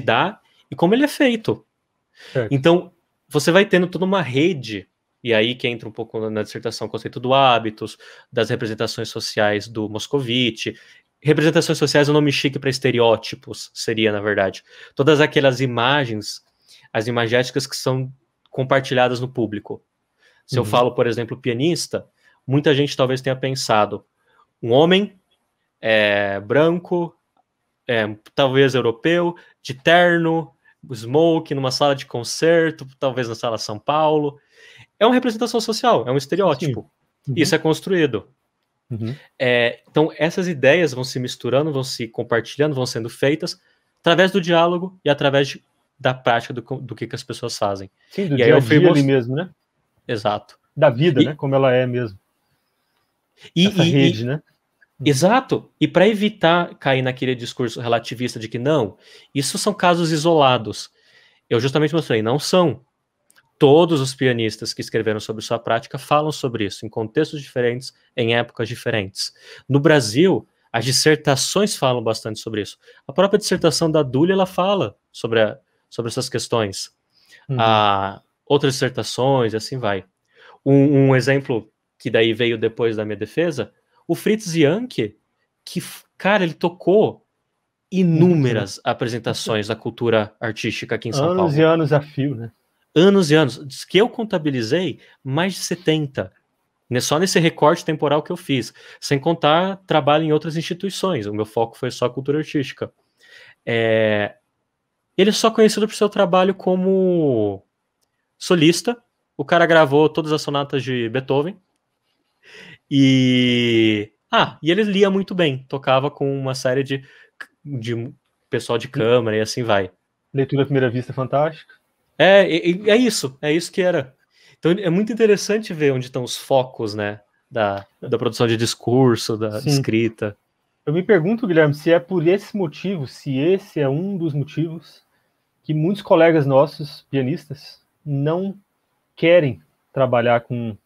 dá e como ele é feito. Então, você vai tendo toda uma rede, e aí que entra um pouco na dissertação o conceito do hábitos, das representações sociais do Moscovitch. Representações sociais é um nome chique para estereótipos, seria, na verdade. Todas aquelas imagens, as imagéticas que são compartilhadas no público. Se eu falo, por exemplo, pianista, muita gente talvez tenha pensado um homem branco, talvez europeu, de terno, smoke, numa sala de concerto, talvez na sala São Paulo. É uma representação social, é um estereótipo. Isso é construído. Então, essas ideias vão se misturando, vão se compartilhando, vão sendo feitas através do diálogo e através da prática do que as pessoas fazem. Sim, do dia a dia ali mesmo, né? Exato. Da vida, né? Como ela é mesmo. Essa rede, né? Exato. E para evitar cair naquele discurso relativista de que não, isso são casos isolados. Eu justamente mostrei, não são. Todos os pianistas que escreveram sobre sua prática falam sobre isso, em contextos diferentes, em épocas diferentes. No Brasil, as dissertações falam bastante sobre isso. A própria dissertação da Dully, ela fala sobre essas questões. outras dissertações e assim vai. Um exemplo que daí veio depois da minha defesa, o Fritz Janke, que, cara, ele tocou inúmeras apresentações da cultura artística aqui em São Anos Paulo. e anos a fio, né? Anos e anos. Diz que eu contabilizei mais de 70, né, só nesse recorte temporal que eu fiz, sem contar trabalho em outras instituições. O meu foco foi só a cultura artística. Ele é só conhecido por seu trabalho como solista. O cara gravou todas as sonatas de Beethoven. E ele lia muito bem. Tocava com uma série de pessoal de câmara e assim vai. Leitura à primeira vista fantástica. É isso que era. Então é muito interessante ver onde estão os focos, né, da produção de discurso, da escrita. Eu me pergunto, Guilherme, se é por esse motivo, se esse é um dos motivos que muitos colegas nossos, pianistas, não querem trabalhar com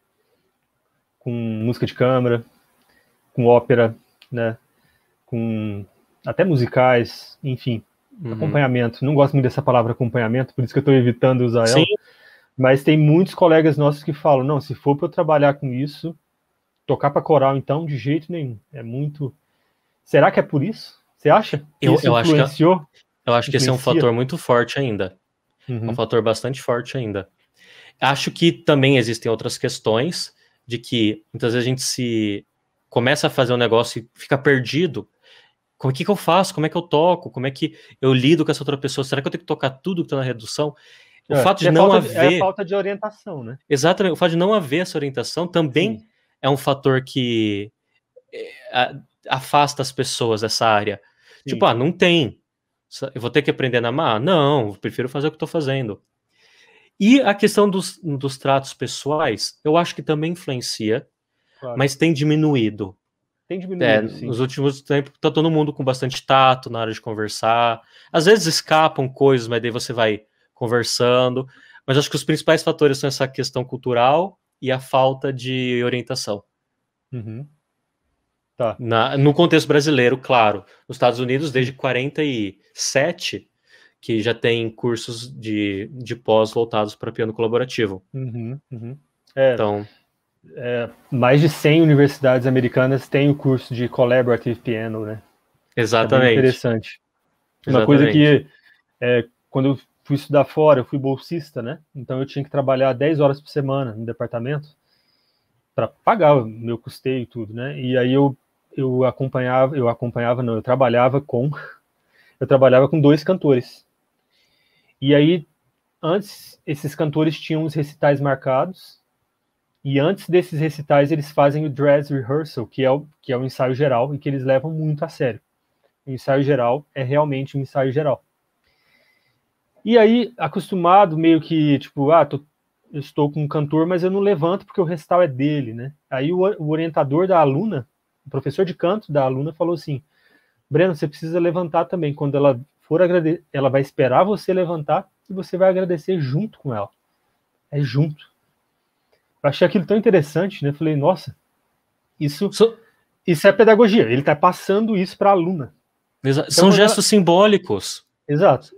música de câmara, com ópera, né, com até musicais, enfim, acompanhamento. Não gosto muito dessa palavra acompanhamento, por isso que eu estou evitando usar ela. Mas tem muitos colegas nossos que falam, não, se for para eu trabalhar com isso, tocar para coral, então, de jeito nenhum. É muito... Será que é por isso? Você acha que isso influenciou? Eu acho que esse é um fator muito forte ainda. É um fator bastante forte ainda. Acho que também existem outras questões de que muitas vezes a gente se começa a fazer um negócio e fica perdido. Como é que eu faço? Como é que eu toco? Como é que eu lido com essa outra pessoa? Será que eu tenho que tocar tudo que está na redução? O fato de não haver... É a falta de orientação, né? Exatamente. O fato de não haver essa orientação também é um fator que afasta as pessoas dessa área. Sim. Tipo, não tem. Eu vou ter que aprender na má? Não, eu prefiro fazer o que estou fazendo. E a questão dos tratos pessoais, eu acho que também influencia, mas tem diminuído. Tem diminuído, sim. Nos últimos tempos, tá todo mundo com bastante tato na hora de conversar. Às vezes escapam coisas, mas daí você vai conversando. Mas acho que os principais fatores são essa questão cultural e a falta de orientação. Tá. No contexto brasileiro, claro. Nos Estados Unidos, desde 47, que já tem cursos de pós voltados para piano colaborativo. Então... mais de 100 universidades americanas têm o curso de Collaborative Piano, né? Exatamente. É bem interessante. Uma coisa que, quando eu fui estudar fora, eu fui bolsista, né? Então eu tinha que trabalhar 10 horas por semana no departamento para pagar o meu custeio e tudo, né? E aí eu trabalhava com 2 cantores. E aí, antes, esses cantores tinham os recitais marcados, e antes desses recitais eles fazem o dress rehearsal, que é o ensaio geral, e que eles levam muito a sério. O ensaio geral é realmente um ensaio geral. E aí, acostumado, meio que, tipo, eu estou com um cantor, mas eu não levanto porque o recital é dele, né? Aí o orientador da aluna, o professor de canto da aluna falou assim, Breno, você precisa levantar também. Quando ela for agradecer, ela vai esperar você levantar e você vai agradecer junto com ela. É junto. Eu achei aquilo tão interessante, né? Falei, nossa, isso é pedagogia. Ele está passando isso para a aluna. Então, são gestos simbólicos. Exato.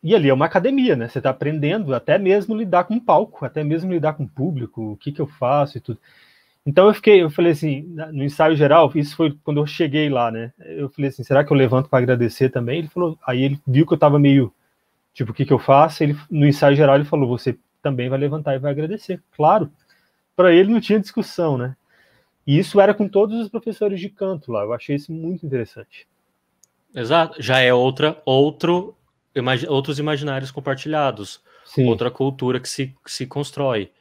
E ali é uma academia, né? Você está aprendendo até mesmo lidar com o palco, até mesmo lidar com o público, o que eu faço e tudo. Então eu falei assim, no ensaio geral, isso foi quando eu cheguei lá, né? Eu falei assim, será que eu levanto para agradecer também? Ele falou, aí ele viu que eu estava meio, tipo, o que eu faço? No ensaio geral ele falou, você também vai levantar e vai agradecer. Claro, para ele não tinha discussão, né? E isso era com todos os professores de canto lá, eu achei isso muito interessante. Exato, já é outros imaginários compartilhados, sim. Outra cultura que se constrói.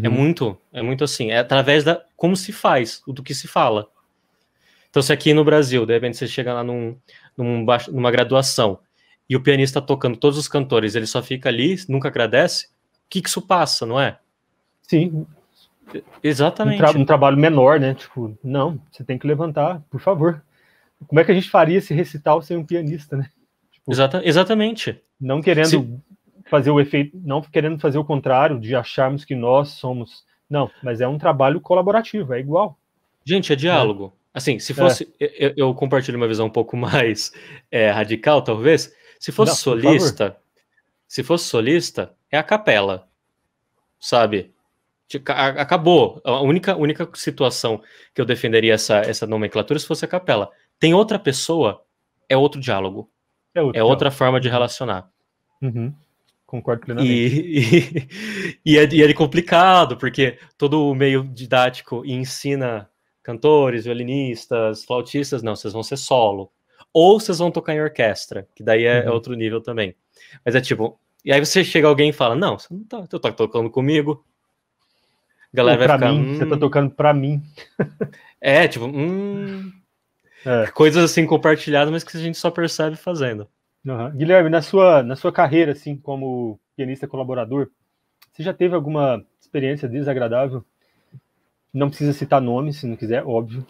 É muito assim, é através da como se faz, do que se fala. Então, se aqui no Brasil, de repente, você chega lá numa graduação e o pianista tocando todos os cantores, ele só fica ali, nunca agradece, o que isso passa, não é? Sim. Exatamente. Um trabalho menor, né? Tipo, não, você tem que levantar, por favor. Como é que a gente faria esse recital sem um pianista, né? Tipo, exatamente. Não querendo fazer o efeito, não querendo fazer o contrário, de acharmos que nós somos... Não, mas é um trabalho colaborativo, é igual. Gente, é diálogo. Assim, se fosse... Eu compartilho uma visão um pouco mais radical, talvez. Se fosse solista, é a capela. sabe? Acabou. A única situação que eu defenderia essa nomenclatura se fosse a capela. Tem outra pessoa, é outro diálogo. É outra forma de relacionar. Uhum. Concordo plenamente. E é complicado, porque todo o meio didático ensina cantores, violinistas, flautistas, não, vocês vão ser solo. Ou vocês vão tocar em orquestra, que daí é outro nível também. Mas é tipo... E aí você chega alguém e fala, não, você não tá tocando comigo. A galera vai ficar... Você tá tocando pra mim. Tipo... Coisas assim compartilhadas, mas que a gente só percebe fazendo. Uhum. Guilherme, na sua carreira, assim, como pianista colaborador, você já teve alguma experiência desagradável? Não precisa citar nomes, se não quiser, óbvio.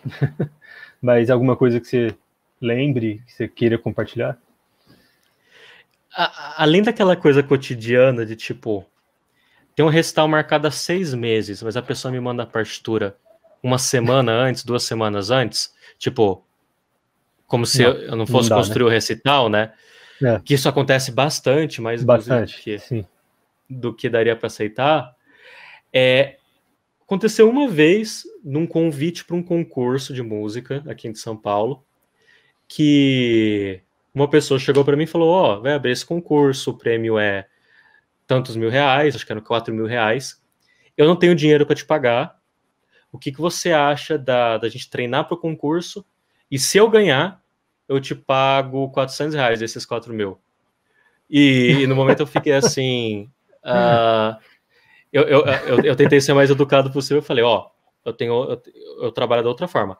Mas alguma coisa que você lembre, que você queira compartilhar? Além daquela coisa cotidiana de, tipo, tem um recital marcado há 6 meses, mas a pessoa me manda a partitura uma semana antes, 2 semanas antes, tipo, como se eu não fosse construir o recital, né? Que isso acontece bastante, mais do que daria para aceitar. Aconteceu uma vez num convite para um concurso de música aqui em São Paulo, que uma pessoa chegou para mim e falou, vai abrir esse concurso, o prêmio é tantos R$1.000, acho que era R$4.000, eu não tenho dinheiro para te pagar, o que você acha da gente treinar para o concurso, e se eu ganhar, eu te pago R$400 desses 4.000. E no momento eu fiquei assim... Eu tentei ser mais educado possível. Eu falei, eu trabalho da outra forma.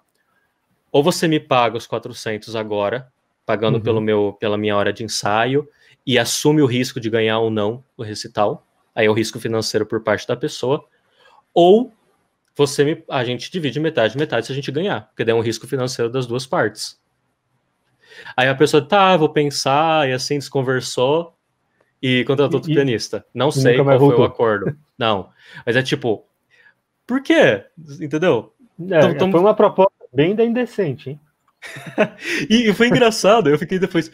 Ou você me paga os 400 agora, pagando pela minha hora de ensaio, e assume o risco de ganhar ou não o recital. Aí é o risco financeiro por parte da pessoa. Ou a gente divide metade se a gente ganhar, porque daí é um risco financeiro das duas partes. Aí a pessoa, vou pensar, e assim desconversou, e contratou outro pianista. Não sei qual foi o acordo. Não. Mas é tipo, por quê? Entendeu? Foi uma proposta bem da indecente, hein? E foi engraçado, eu fiquei depois...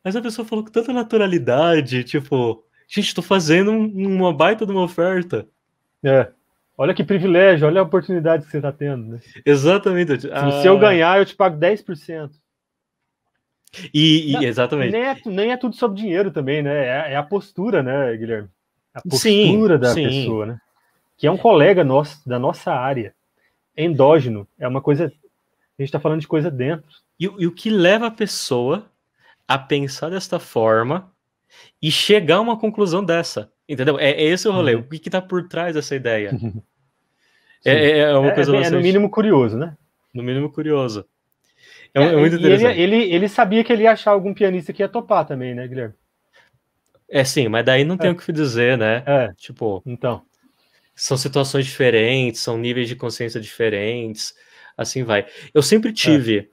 Mas a pessoa falou com tanta naturalidade, tipo... Gente, tô fazendo uma baita de uma oferta. Olha que privilégio, olha a oportunidade que você tá tendo, né? Exatamente. Se eu ganhar, eu te pago 10%. Exatamente. Nem é tudo sobre dinheiro também, né? É a postura, né, Guilherme? A postura da pessoa, né? Que é um colega nosso, da nossa área. Endógeno. É uma coisa... A gente tá falando de coisa dentro. E o que leva a pessoa a pensar desta forma e chegar a uma conclusão dessa? Entendeu? É esse o rolê. O que tá por trás dessa ideia? É uma coisa bastante... no mínimo curioso, né? No mínimo curioso. É muito interessante. Ele sabia que ele ia achar algum pianista que ia topar também, né, Guilherme? Sim, mas daí não tem o que dizer, né? Tipo, então. São situações diferentes, são níveis de consciência diferentes, assim vai. Eu sempre tive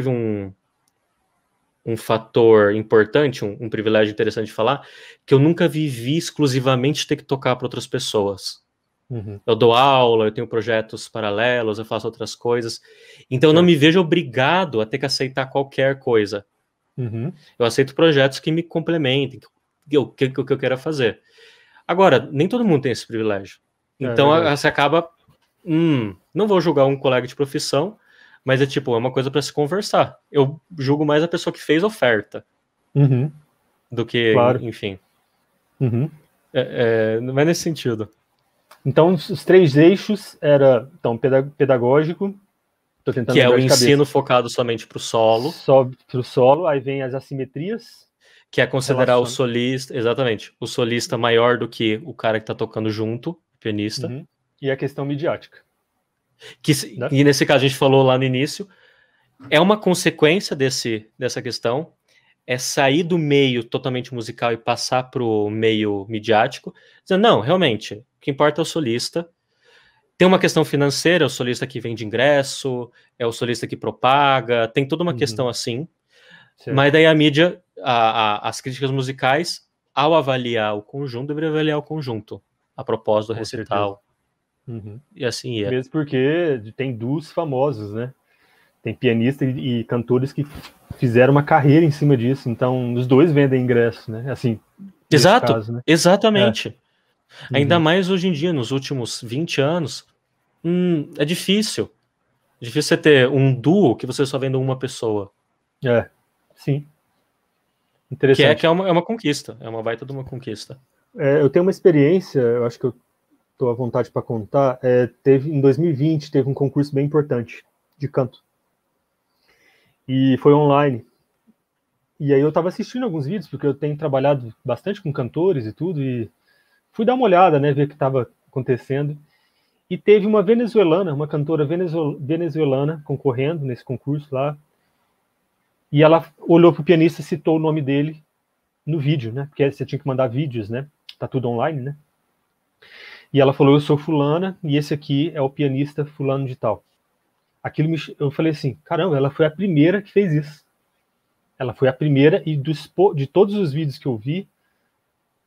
um fator importante, um privilégio interessante de falar, que eu nunca vivi exclusivamente ter que tocar para outras pessoas. Eu dou aula, eu tenho projetos paralelos, eu faço outras coisas. Então eu não me vejo obrigado a ter que aceitar qualquer coisa. Eu aceito projetos que me complementem, que eu quero fazer. Agora, nem todo mundo tem esse privilégio. Então você acaba... não vou julgar um colega de profissão, mas é uma coisa para se conversar. Eu julgo mais a pessoa que fez oferta do que, enfim. Não é nesse sentido. Então, os 3 eixos era pedagógico, tô tentando que é o ensino focado somente para o solo. Só para o solo, aí vem as assimetrias. Que é considerar o solista, exatamente, o solista maior do que o cara que está tocando junto, o pianista. E a questão midiática. E nesse caso a gente falou lá no início, é uma consequência dessa questão, é sair do meio totalmente musical e passar para o meio midiático, dizendo, não, realmente, o que importa é o solista. Tem uma questão financeira, é o solista que vende ingresso, é o solista que propaga, tem toda uma questão assim. Certo. Mas daí a mídia, as críticas musicais, ao avaliar o conjunto, deveria avaliar o conjunto, a propósito do recital. E assim é. Mesmo porque tem duos famosos, né? Tem pianistas e cantores que fizeram uma carreira em cima disso, então os dois vendem ingresso, né? Assim, exato, caso, né? Exatamente. Ainda mais hoje em dia, nos últimos 20 anos, é difícil. É difícil você ter um duo que você só vendo uma pessoa. Sim. Interessante. Que é uma conquista, é uma baita de uma conquista. Eu tenho uma experiência, eu acho que eu estou à vontade para contar. Em 2020, teve um concurso bem importante de canto. E foi online. E aí eu estava assistindo alguns vídeos, porque eu tenho trabalhado bastante com cantores e tudo, e fui dar uma olhada, né, ver o que estava acontecendo. E teve uma venezuelana, uma cantora venezuelana concorrendo nesse concurso lá. E ela olhou pro pianista e citou o nome dele no vídeo, né? Porque você tinha que mandar vídeos, né? Tá tudo online, né? E ela falou, eu sou fulana e esse aqui é o pianista fulano de tal. Eu falei assim, caramba, ela foi a primeira que fez isso. Ela foi a primeira e de todos os vídeos que eu vi,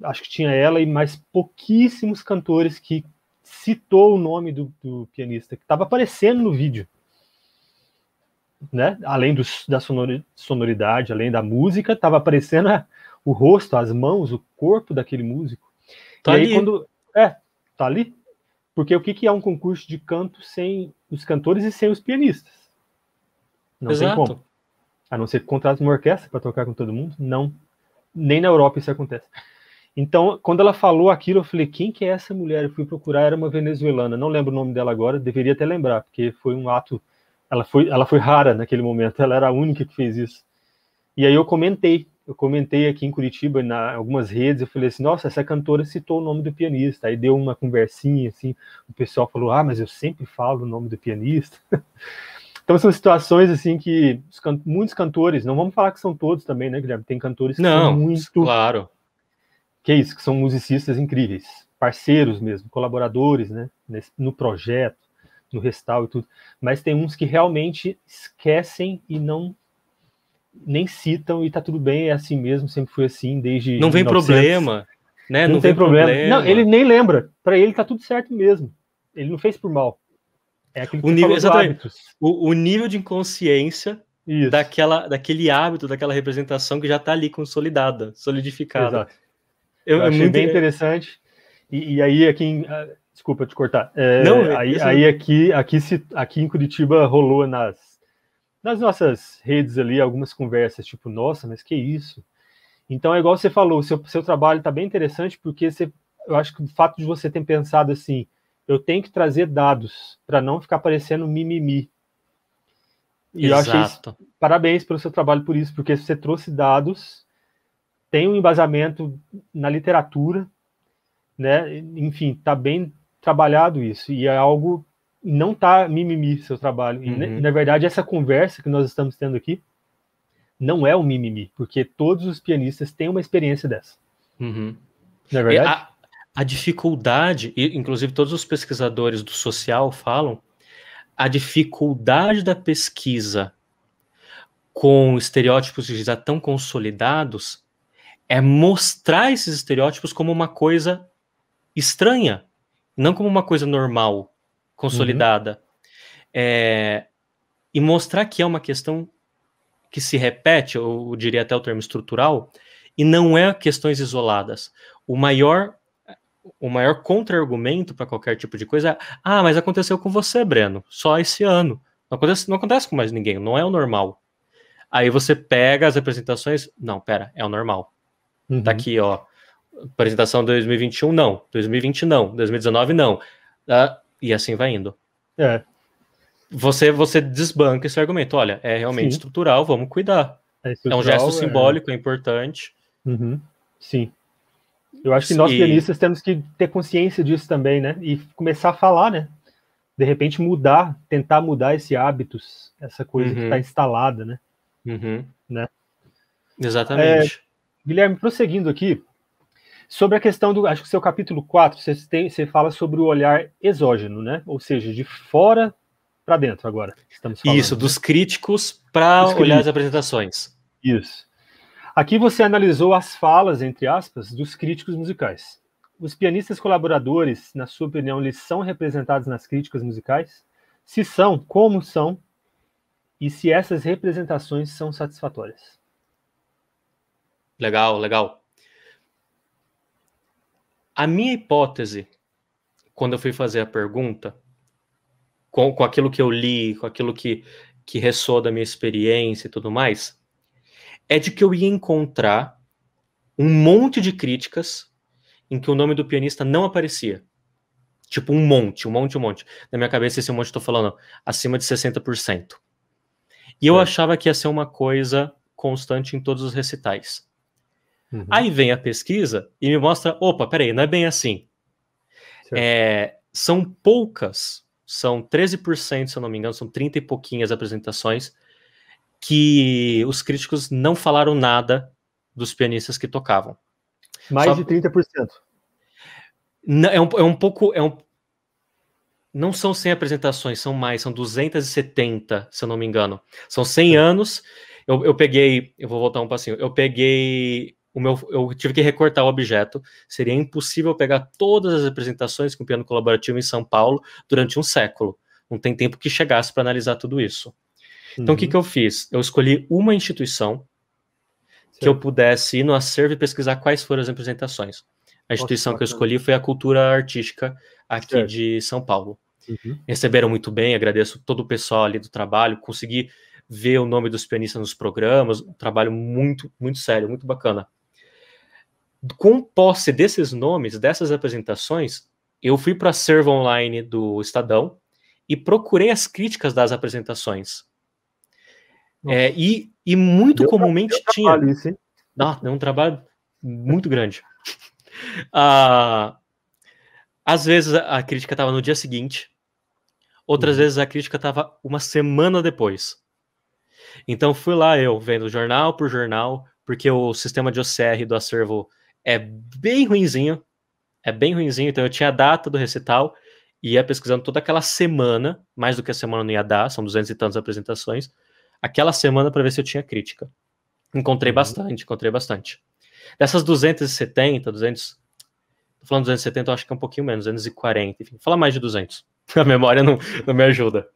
acho que tinha ela e mais pouquíssimos cantores que citou o nome do pianista, que estava aparecendo no vídeo. Né? Além da sonoridade, além da música, estava aparecendo o rosto, as mãos, o corpo daquele músico. Tá e aí ali. quando... tá ali. Porque o que é um concurso de canto sem os cantores e sem os pianistas? Não Exato. tem como. A não ser que contrate uma orquestra para tocar com todo mundo. Não. Nem na Europa isso acontece. Então, quando ela falou aquilo, eu falei, quem que é essa mulher? Eu fui procurar, era uma venezuelana. Não lembro o nome dela agora, deveria até lembrar, porque foi um ato... Ela foi rara naquele momento, ela era a única que fez isso. E aí eu comentei aqui em Curitiba, em algumas redes, eu falei assim, nossa, essa cantora citou o nome do pianista. Aí deu uma conversinha, assim, o pessoal falou, mas eu sempre falo o nome do pianista. Então são situações, assim, que muitos cantores, não vamos falar que são todos também, né, Guilherme? Tem cantores que são muito... Claro. Que são musicistas incríveis, parceiros mesmo, colaboradores, né, no projeto, no restauro e tudo. Mas tem uns que realmente esquecem e nem citam, e tá tudo bem, é assim mesmo, sempre foi assim, desde Não vem 1900. problema, né? Não tem problema. Não, ele nem lembra. Para ele tá tudo certo mesmo. Ele não fez por mal. É aquilo que você falou do hábitos. O nível de inconsciência daquele hábito, daquela representação que já tá ali consolidada, solidificada. Exato. Eu achei bem interessante. E aí, desculpa te cortar. Aqui em Curitiba rolou nas nossas redes ali algumas conversas, tipo, nossa, mas que isso? Então é igual você falou, o seu trabalho está bem interessante, porque eu acho que o fato de você ter pensado assim, eu tenho que trazer dados para não ficar parecendo mimimi. E eu achei parabéns pelo seu trabalho por isso, porque você trouxe dados, tem um embasamento na literatura, né? Enfim, está bem trabalhado isso, e é algo, não está mimimi seu trabalho. E, na verdade, essa conversa que nós estamos tendo aqui não é um mimimi, porque todos os pianistas têm uma experiência dessa. Não é verdade? A dificuldade, inclusive todos os pesquisadores do social falam, a dificuldade da pesquisa com estereótipos já tão consolidados é mostrar esses estereótipos como uma coisa estranha, não como uma coisa normal, consolidada. E mostrar que é uma questão que se repete, eu diria até o termo estrutural, e não é questões isoladas. O maior contra-argumento para qualquer tipo de coisa é, mas aconteceu com você, Breno, só esse ano. Não acontece com mais ninguém, não é o normal. Aí você pega as apresentações, não, pera, é o normal. Tá aqui, ó, apresentação 2021 não, 2020 não, 2019 não. E assim vai indo. Você desbanca esse argumento. Olha, é realmente estrutural, vamos cuidar. É um gesto simbólico, é importante. Sim. Eu acho que nós pianistas temos que ter consciência disso também, né? E começar a falar, né? De repente tentar mudar esse hábitos, essa coisa que está instalada, né? Né? Exatamente. Guilherme, prosseguindo aqui, sobre a questão acho que seu capítulo 4, você fala sobre o olhar exógeno, né? Ou seja, de fora para dentro agora. Estamos falando, isso, dos críticos para olhar as apresentações. Isso. Aqui você analisou as falas, entre aspas, dos críticos musicais. Os pianistas colaboradores, na sua opinião, eles são representados nas críticas musicais? Se são, como são? E se essas representações são satisfatórias? Legal. A minha hipótese, quando eu fui fazer a pergunta, com aquilo que eu li, com aquilo que ressoa da minha experiência e tudo mais, é de que eu ia encontrar um monte de críticas em que o nome do pianista não aparecia. Tipo, um monte. Na minha cabeça, esse monte, eu tô falando acima de 60%. E eu achava que ia ser uma coisa constante em todos os recitais. Aí vem a pesquisa e me mostra, opa, peraí, não é bem assim. São poucas, são 13%, se eu não me engano, são 30 e pouquinhas apresentações que os críticos não falaram nada dos pianistas que tocavam. Mais de 30%. É um pouco... Não são 100 apresentações, são mais, são 270, se eu não me engano. São 100 anos. Eu peguei, eu vou voltar um passinho, eu tive que recortar o objeto. Seria impossível pegar todas as apresentações com piano colaborativo em São Paulo durante um século. Não tem tempo que chegasse para analisar tudo isso. Então, o que eu fiz? Eu escolhi uma instituição que eu pudesse ir no acervo e pesquisar quais foram as apresentações. A instituição que eu escolhi foi a Cultura Artística aqui de São Paulo. Receberam muito bem, agradeço todo o pessoal ali do trabalho, consegui ver o nome dos pianistas nos programas, um trabalho muito, muito sério, muito bacana. Com posse desses nomes, dessas apresentações, eu fui para o acervo online do Estadão e procurei as críticas das apresentações. E muito comumente tinha... Isso, hein? É um trabalho muito grande. Às vezes a crítica estava no dia seguinte, outras vezes a crítica estava uma semana depois. Então fui lá eu vendo jornal por jornal, porque o sistema de OCR do acervo é bem ruinzinho, então eu tinha a data do recital, e ia pesquisando toda aquela semana, mais do que a semana não ia dar, são 200 e tantas apresentações, aquela semana para ver se eu tinha crítica. Encontrei bastante. Dessas 270, tô falando 270, eu acho que é um pouquinho menos, 240, enfim, fala mais de 200. A memória não me ajuda.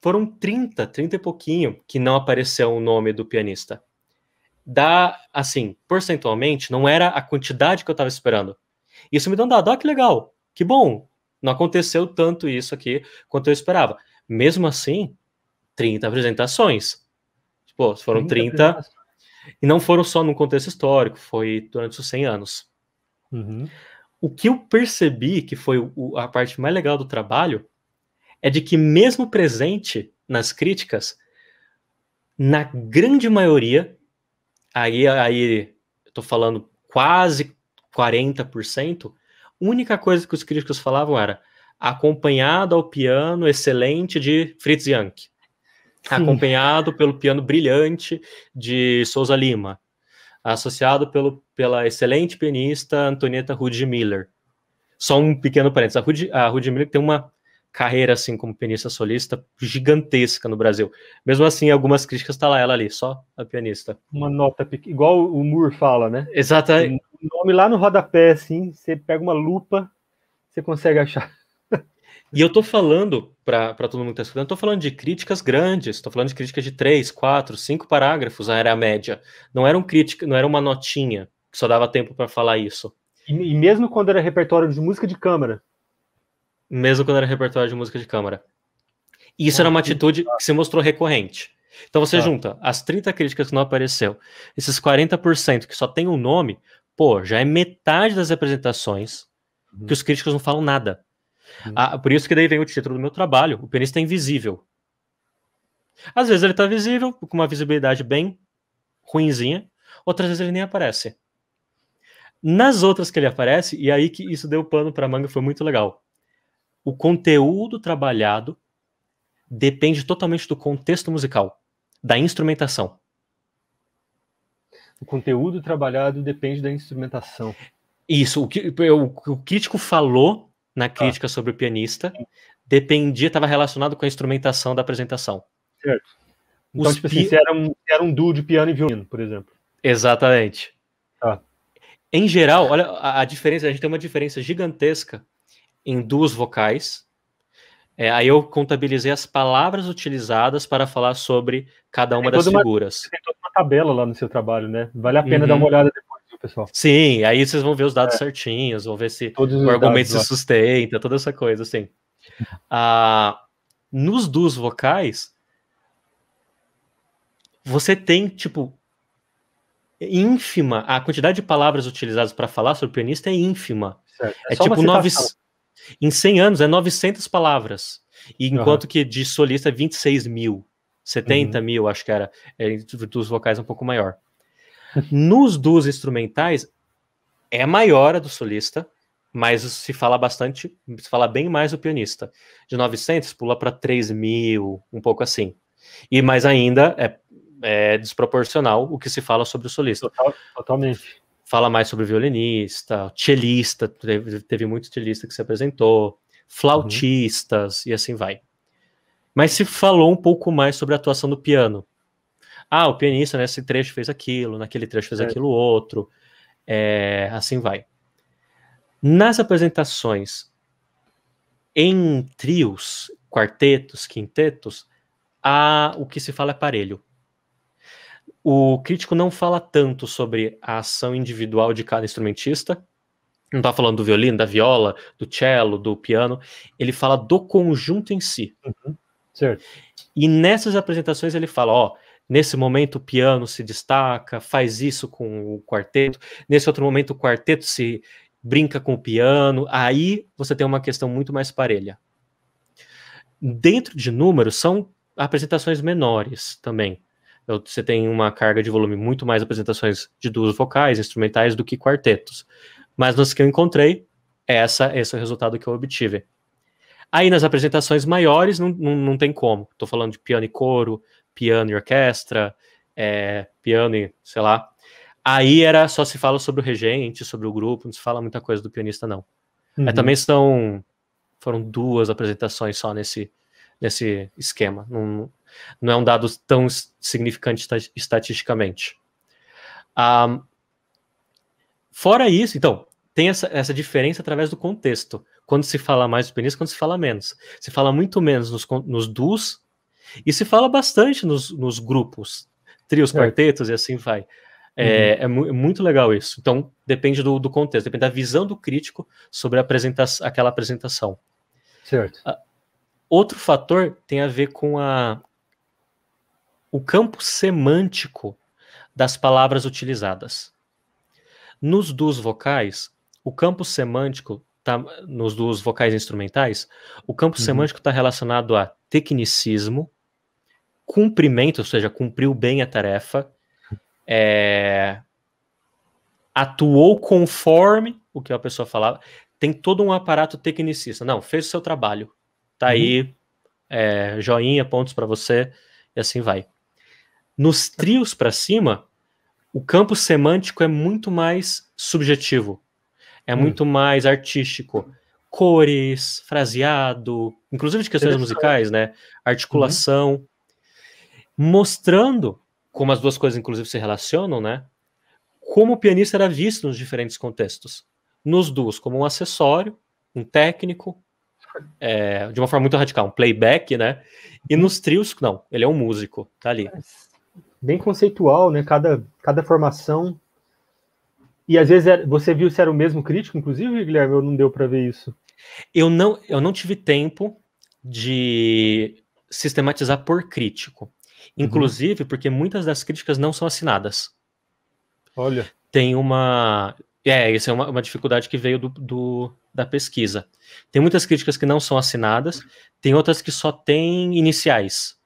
Foram 30 e pouquinho que não apareceu o nome do pianista. Assim, percentualmente, não era a quantidade que eu estava esperando. Isso me deu um dado, que legal, que bom. Não aconteceu tanto isso aqui quanto eu esperava. Mesmo assim, 30 apresentações. Pô, foram 30 e não foram só num contexto histórico, foi durante os 100 anos. O que eu percebi, que foi a parte mais legal do trabalho, é de que mesmo presente nas críticas, na grande maioria, aí eu tô falando quase 40%, a única coisa que os críticos falavam era acompanhado ao piano excelente de Fritz Jank, acompanhado pelo piano brilhante de Souza Lima, associado pela excelente pianista Antonieta Rudge-Miller. Só um pequeno parênteses, a Rudge-Miller tem uma carreira assim como pianista solista gigantesca no Brasil. Mesmo assim, algumas críticas tá lá ela ali, só a pianista. Uma nota pequena, igual o Moore fala, né? Exatamente. O nome lá no rodapé, assim, você pega uma lupa, você consegue achar. E eu tô falando, para todo mundo que tá escutando, eu tô falando de críticas grandes, tô falando de críticas de 3, 4, 5 parágrafos, era a média. Não era uma notinha, que só dava tempo para falar isso. E mesmo quando era repertório de música de câmara? Mesmo quando era repertório de música de câmara. E isso era uma atitude que se mostrou recorrente. Então você junta as 30 críticas que não apareceu, esses 40% que só tem um nome, pô, já é metade das apresentações que os críticos não falam nada. Por isso que daí vem o título do meu trabalho, o pianista é invisível. Às vezes ele tá visível, com uma visibilidade bem ruinzinha, outras vezes ele nem aparece. Nas outras que ele aparece, e aí que isso deu pano pra manga, foi muito legal. O conteúdo trabalhado depende totalmente do contexto musical, da instrumentação. O conteúdo trabalhado depende da instrumentação. Isso, o crítico falou na crítica sobre o pianista estava relacionado com a instrumentação da apresentação. Certo. Então, tipo assim, se era um duo de piano e violino, por exemplo. Exatamente. Em geral, olha a diferença, a gente tem uma diferença gigantesca em duos vocais. Aí eu contabilizei as palavras utilizadas para falar sobre cada uma das figuras. Você tem toda uma tabela lá no seu trabalho, né? Vale a pena dar uma olhada depois, pessoal. Sim, aí vocês vão ver os dados certinhos, vão ver se Todos o os argumento dados se sustenta, toda essa coisa, assim. Nos dos vocais, você tem, tipo, ínfima, a quantidade de palavras utilizadas para falar sobre o pianista é ínfima. certo. É É só uma tipo, citação. em 100 anos é 900 palavras, e enquanto Aham. que de solista é 26 mil, 70 mil, acho que era, dos vocais um pouco maior. Nos dos instrumentais, é maior a do solista, mas se fala bastante, se fala bem mais do pianista. De 900 pula para 3 mil, um pouco assim. E mais ainda é desproporcional o que se fala sobre o solista. Totalmente. Fala mais sobre violinista, cellista, teve muito cellista que se apresentou, flautistas e assim vai. Mas se falou um pouco mais sobre a atuação do piano. O pianista nesse trecho fez aquilo, naquele trecho fez aquilo outro, assim vai. Nas apresentações em trios, quartetos, quintetos, o que se fala é parelho. O crítico não fala tanto sobre a ação individual de cada instrumentista, não está falando do violino, da viola, do cello, do piano, ele fala do conjunto em si. Certo. E nessas apresentações ele fala, nesse momento o piano se destaca, faz isso com o quarteto, nesse outro momento o quarteto se brinca com o piano, aí você tem uma questão muito mais parelha. Dentro de números, são apresentações menores também. Você tem uma carga de volume muito mais apresentações de duos vocais, instrumentais, do que quartetos. Mas nas que eu encontrei, esse é o resultado que eu obtive. Aí nas apresentações maiores, não tem como. Estou falando de piano e coro, piano e orquestra, piano e, sei lá. Aí só se fala sobre o regente, sobre o grupo, não se fala muita coisa do pianista, não. Também foram 2 apresentações só nesse esquema. Não é um dado tão significante estatisticamente. Fora isso, então, tem essa diferença através do contexto. Quando se fala mais do pianista, quando se fala menos. Se fala muito menos nos duos, e se fala bastante nos grupos, trios, quartetos e assim vai. É muito legal isso. Então, depende do contexto, depende da visão do crítico sobre aquela apresentação. Certo. Outro fator tem a ver com o campo semântico das palavras utilizadas. Nos duos vocais, o campo semântico nos duos vocais instrumentais, o campo semântico está relacionado a tecnicismo, cumprimento, ou seja, cumpriu bem a tarefa, atuou conforme o que a pessoa falava, tem todo um aparato tecnicista. Não, fez o seu trabalho. Tá aí, joinha, pontos para você, e assim vai. Nos trios para cima, o campo semântico é muito mais subjetivo, é muito mais artístico. Cores, fraseado, inclusive de questões musicais, né? Articulação, mostrando como as duas coisas, inclusive, se relacionam, né? Como o pianista era visto nos diferentes contextos. Nos duos, como um acessório, um técnico, de uma forma muito radical, um playback, né? E nos trios, não, ele é um músico, tá ali. Bem conceitual, né? Cada formação. E às vezes você viu se era o mesmo crítico, inclusive, Guilherme, ou não deu para ver isso? Eu não tive tempo de sistematizar por crítico. Inclusive, porque muitas das críticas não são assinadas. Olha. Tem essa é uma dificuldade que veio da pesquisa. Tem muitas críticas que não são assinadas, tem outras que só tem iniciais.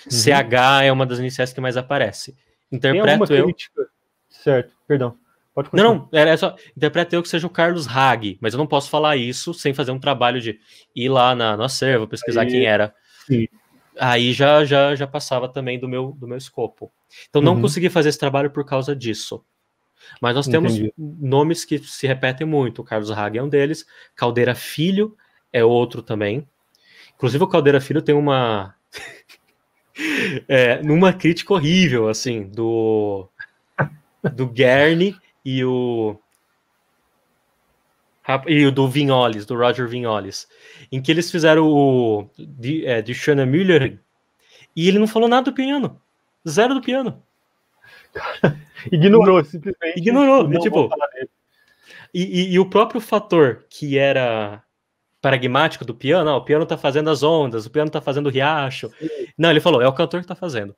CH é uma das iniciais que mais aparece. Interpreto eu. Crítica? Certo, perdão. Pode continuar. Não, era só. Interpreto eu que seja o Carlos Hag, mas eu não posso falar isso sem fazer um trabalho de ir lá no acervo, pesquisar quem era. Sim. Aí já passava também do meu escopo. Então não consegui fazer esse trabalho por causa disso. Mas nós temos nomes que se repetem muito. O Carlos Hag é um deles. Caldeira Filho é outro também. Inclusive o Caldeira Filho tem uma numa crítica horrível, assim, do Guerni e o do Vignoles, do Roger Vignoles, em que eles fizeram o de Schöne Müller e ele não falou nada do piano. Zero do piano. Ignorou, simplesmente. Ignorou, Não tipo, vou falar dele. E o próprio fator que era pragmático do piano, o piano tá fazendo as ondas, o piano tá fazendo o riacho. Não, ele falou, é o cantor que tá fazendo.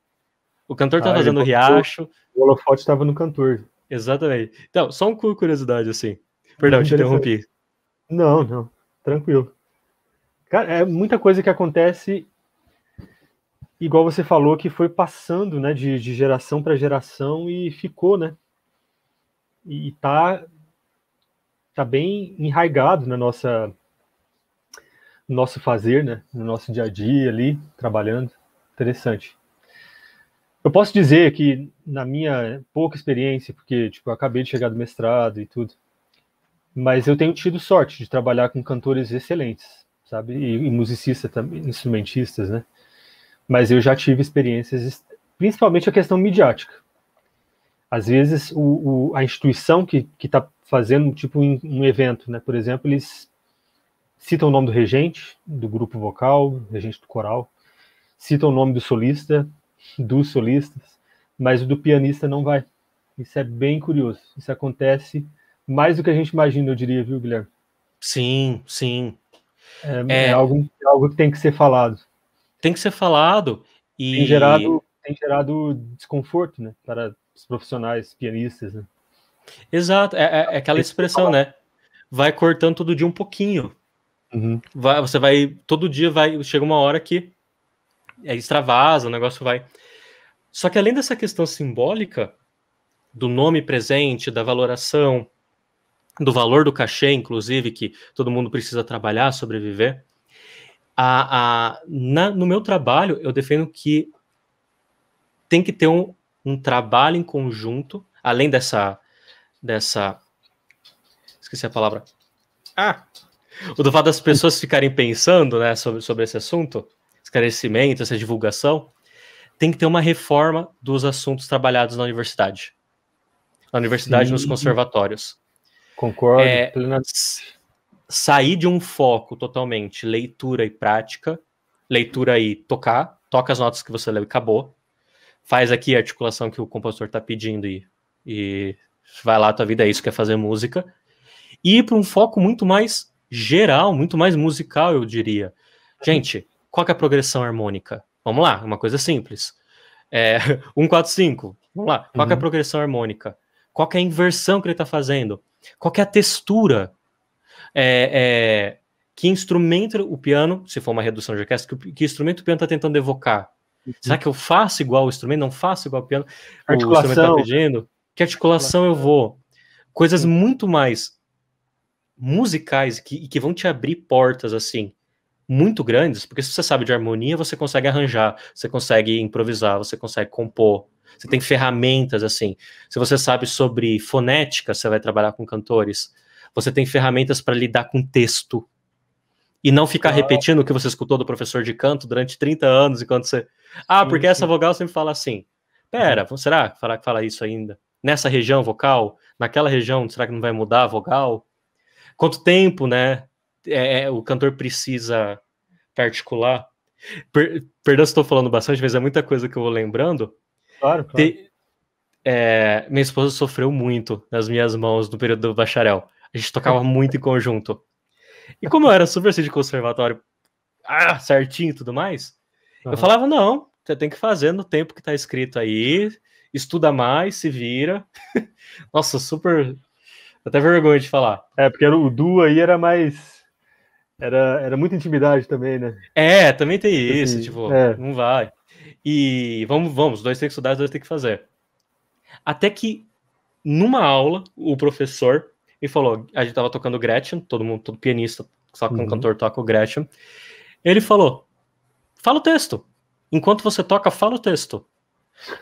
O cantor tá fazendo o riacho. O holofote estava no cantor. Exatamente. Então, só uma curiosidade, assim. Perdão, te interrompi. Não, tranquilo. Cara, é muita coisa que acontece, igual você falou, que foi passando, né, de geração para geração e ficou, né? E tá bem enraizado no nosso fazer, né? No nosso dia a dia ali, trabalhando. Interessante. Eu posso dizer que, na minha pouca experiência, porque tipo, eu acabei de chegar do mestrado e tudo, mas eu tenho tido sorte de trabalhar com cantores excelentes, sabe? E musicistas também, instrumentistas, né? Mas eu já tive experiências, principalmente a questão midiática. Às vezes, a instituição que está fazendo tipo um evento, né? Por exemplo, eles citam o nome do regente, do grupo vocal, regente do coral, citam o nome do solista, dos solistas, mas o do pianista não vai. Isso é bem curioso. Isso acontece mais do que a gente imagina, eu diria, viu, Guilherme? Sim, sim. É algo que tem que ser falado. Tem que ser falado e... Tem gerado desconforto, né, para os profissionais pianistas, né? Exato, é aquela expressão, né? Vai cortando todo dia um pouquinho. Uhum. Você vai, todo dia chega uma hora que extravasa, o negócio vai... Só que além dessa questão simbólica, do nome presente, da valoração, do valor do cachê, inclusive, que todo mundo precisa trabalhar, sobreviver, no meu trabalho, eu defendo que tem que ter um trabalho em conjunto, além dessa... Esqueci a palavra. O do fato das pessoas ficarem pensando, né, sobre esse assunto, esclarecimento, essa divulgação, tem que ter uma reforma dos assuntos trabalhados na universidade. Na universidade, nos conservatórios. Concordo plenamente. Sair de um foco totalmente leitura e prática, leitura e toca as notas que você leu e acabou, faz aqui a articulação que o compositor está pedindo e vai lá, tua vida é isso, quer fazer música, e ir para um foco muito mais geral, muito mais musical, eu diria. Gente, qual que é a progressão harmônica? Vamos lá, uma coisa simples. 1, 4, 5. Vamos lá, qual que é a progressão harmônica? Qual que é a inversão que ele está fazendo? Qual que é a textura? Que instrumento o piano, se for uma redução de orquestra, que instrumento o piano está tentando evocar? Será que eu faço igual o instrumento? Não faço igual o piano? O instrumento está pedindo? Que articulação eu vou? Coisas muito mais musicais que vão te abrir portas, assim, muito grandes, porque se você sabe de harmonia, você consegue arranjar, você consegue improvisar, você consegue compor, você tem ferramentas, assim. Se você sabe sobre fonética, você vai trabalhar com cantores, você tem ferramentas para lidar com texto, e não ficar repetindo o que você escutou do professor de canto durante 30 anos, enquanto você... porque essa vogal sempre fala assim. Pera, será que fala isso ainda? Nessa região vocal? Naquela região, será que não vai mudar a vogal? Quanto tempo, né, o cantor precisa articular? Perdão se estou falando bastante, mas é muita coisa que eu vou lembrando. Claro. Minha esposa sofreu muito nas minhas mãos no período do bacharel. A gente tocava muito em conjunto. E como eu era super assim de conservatório, certinho e tudo mais, eu falava, não, você tem que fazer no tempo que tá escrito aí, estuda mais, se vira. Nossa, super... Até vergonha de falar. Porque o duo aí era mais... Era muita intimidade também, né? Também tem isso, assim, tipo, não vai. E vamos, os dois tem que estudar, os dois tem que fazer. Até que, numa aula, o professor me falou, a gente tava tocando Gretchen, todo pianista, só que um cantor toca o Gretchen. Ele falou, fala o texto. Enquanto você toca, fala o texto.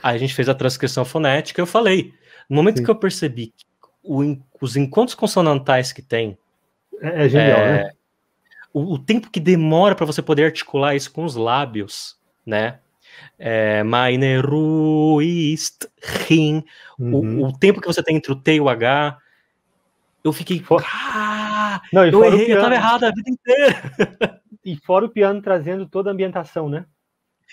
Aí a gente fez a transcrição fonética, eu falei. No momento que eu percebi os encontros consonantais que tem... É genial, né? O tempo que demora para você poder articular isso com os lábios, né? Meine Ruist, Rim. O tempo que você tem entre o T e o H. Eu fiquei... eu errei, eu tava errado a vida inteira. E fora o piano trazendo toda a ambientação, né?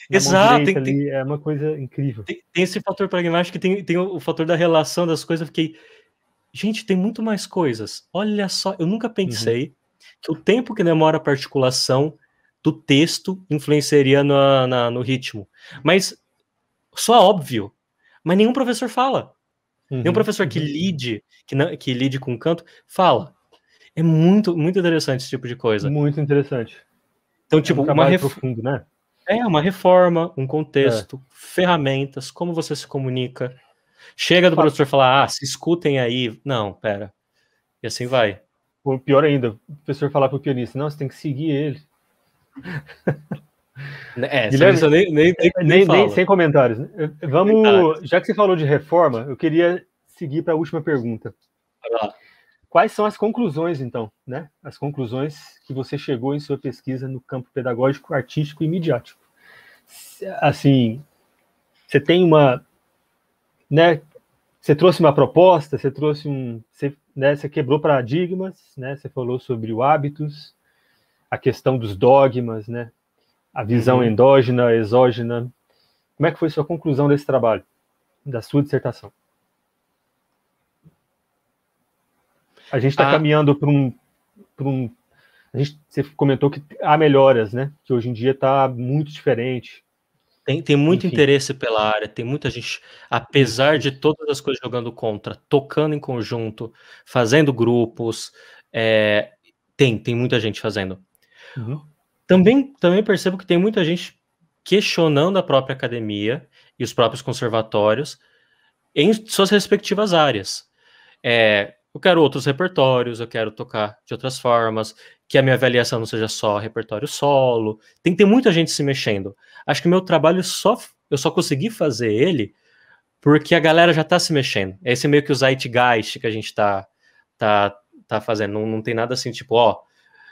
na mão Exato, direita ali, é uma coisa incrível. Tem esse fator pragmático, tem o fator da relação das coisas. Eu fiquei, gente, tem muito mais coisas. Olha só, eu nunca pensei que o tempo que demora a particulação do texto influenciaria no ritmo. Mas só óbvio. Mas nenhum professor fala. Nenhum professor que lide com canto fala. É muito, muito interessante esse tipo de coisa. Muito interessante. Então, É tipo, um trabalho profundo, né? uma reforma, um contexto, ferramentas, como você se comunica. Chega do professor falar, se escutem aí. Não, pera. E assim vai. Ou pior ainda, o professor falar pro pianista, não, você tem que seguir ele. Guilherme, isso nem sem comentários. Né? Já que você falou de reforma, eu queria seguir para a última pergunta. Quais são as conclusões, então, né? As conclusões que você chegou em sua pesquisa no campo pedagógico, artístico e midiático? Assim, você tem uma, né? Você trouxe uma proposta, você trouxe você quebrou paradigmas, né? Você falou sobre o hábitos, a questão dos dogmas, né? A visão endógena, exógena. Como é que foi sua conclusão desse trabalho, da sua dissertação? A gente está caminhando para um. Você comentou que há melhoras, né? Que hoje em dia está muito diferente. Tem muito interesse pela área, tem muita gente, apesar de todas as coisas jogando contra, tocando em conjunto, fazendo grupos, tem muita gente fazendo. Também percebo que tem muita gente questionando a própria academia e os próprios conservatórios em suas respectivas áreas. Eu quero outros repertórios, eu quero tocar de outras formas, que a minha avaliação não seja só repertório solo. Tem que ter muita gente se mexendo. Acho que o meu trabalho eu só consegui fazer ele porque a galera já tá se mexendo. Esse é meio que o zeitgeist que a gente tá fazendo. Não tem nada assim, tipo,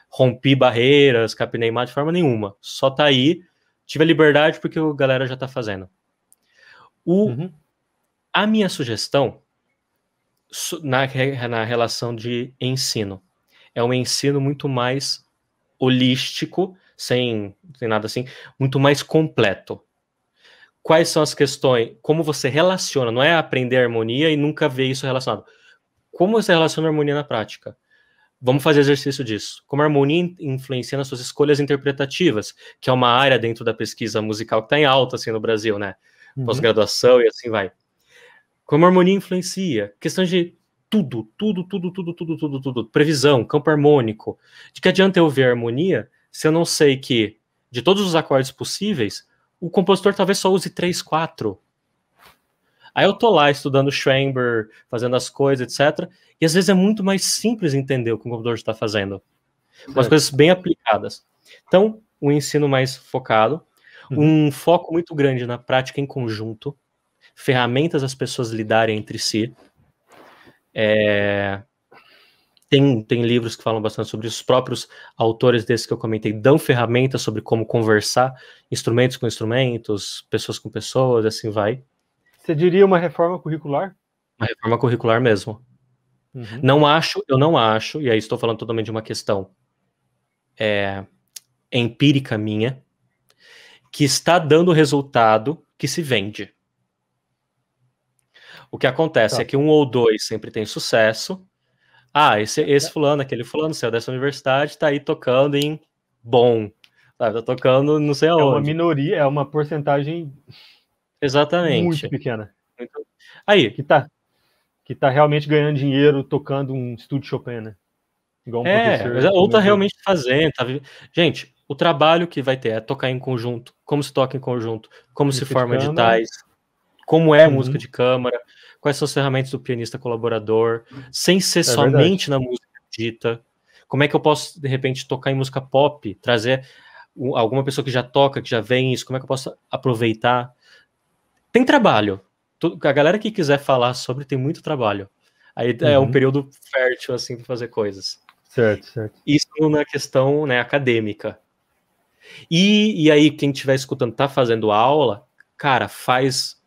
rompi barreiras, capinei mar de forma nenhuma. Só tá aí, tive a liberdade porque a galera já tá fazendo. A minha sugestão na relação de ensino é um ensino muito mais holístico, sem nada assim, muito mais completo. Quais são as questões? Como você relaciona? Não é aprender harmonia e nunca ver isso relacionado. Como você relaciona a harmonia na prática? Vamos fazer exercício disso. Como a harmonia influencia nas suas escolhas interpretativas, que é uma área dentro da pesquisa musical que está em alta assim, no Brasil, né? Pós-graduação e assim vai. Como a harmonia influencia? Questões de tudo. Previsão, campo harmônico. De que adianta eu ver a harmonia se eu não sei que, de todos os acordes possíveis, o compositor talvez só use 3, 4. Aí eu tô lá estudando Schoenberg, fazendo as coisas, etc. E às vezes é muito mais simples entender o que o compositor está fazendo. Umas coisas bem aplicadas. Então, um ensino mais focado, um foco muito grande na prática em conjunto, ferramentas as pessoas lidarem entre si. Tem livros que falam bastante sobre isso. Os próprios autores desses que eu comentei dão ferramentas sobre como conversar, instrumentos com instrumentos, pessoas com pessoas, assim vai. Você diria uma reforma curricular? Uma reforma curricular mesmo. Eu não acho, e aí estou falando totalmente de uma questão empírica minha, que está dando o resultado que se vende. O que acontece é que 1 ou 2 sempre tem sucesso. Esse fulano, aquele fulano, saiu dessa universidade, tá aí tocando em bom. Sabe, tá tocando não sei aonde. É uma minoria, é uma porcentagem muito pequena. Aí. Que tá realmente ganhando dinheiro tocando um estudo de Chopin, né? Igual um professor. Ou tá realmente fazendo. Gente, o trabalho que vai ter é tocar em conjunto, como se toca em conjunto, como se forma editais, como é a música de câmara, quais são as ferramentas do pianista colaborador, sem ser somente na música dita. Como é que eu posso, de repente, tocar em música pop, trazer alguma pessoa que já toca, que já vem isso, como é que eu posso aproveitar? Tem trabalho. A galera que quiser falar sobre tem muito trabalho. Aí é um período fértil, assim, para fazer coisas. Certo. Isso na questão, né, acadêmica. E aí, quem estiver escutando, tá fazendo aula, cara, faz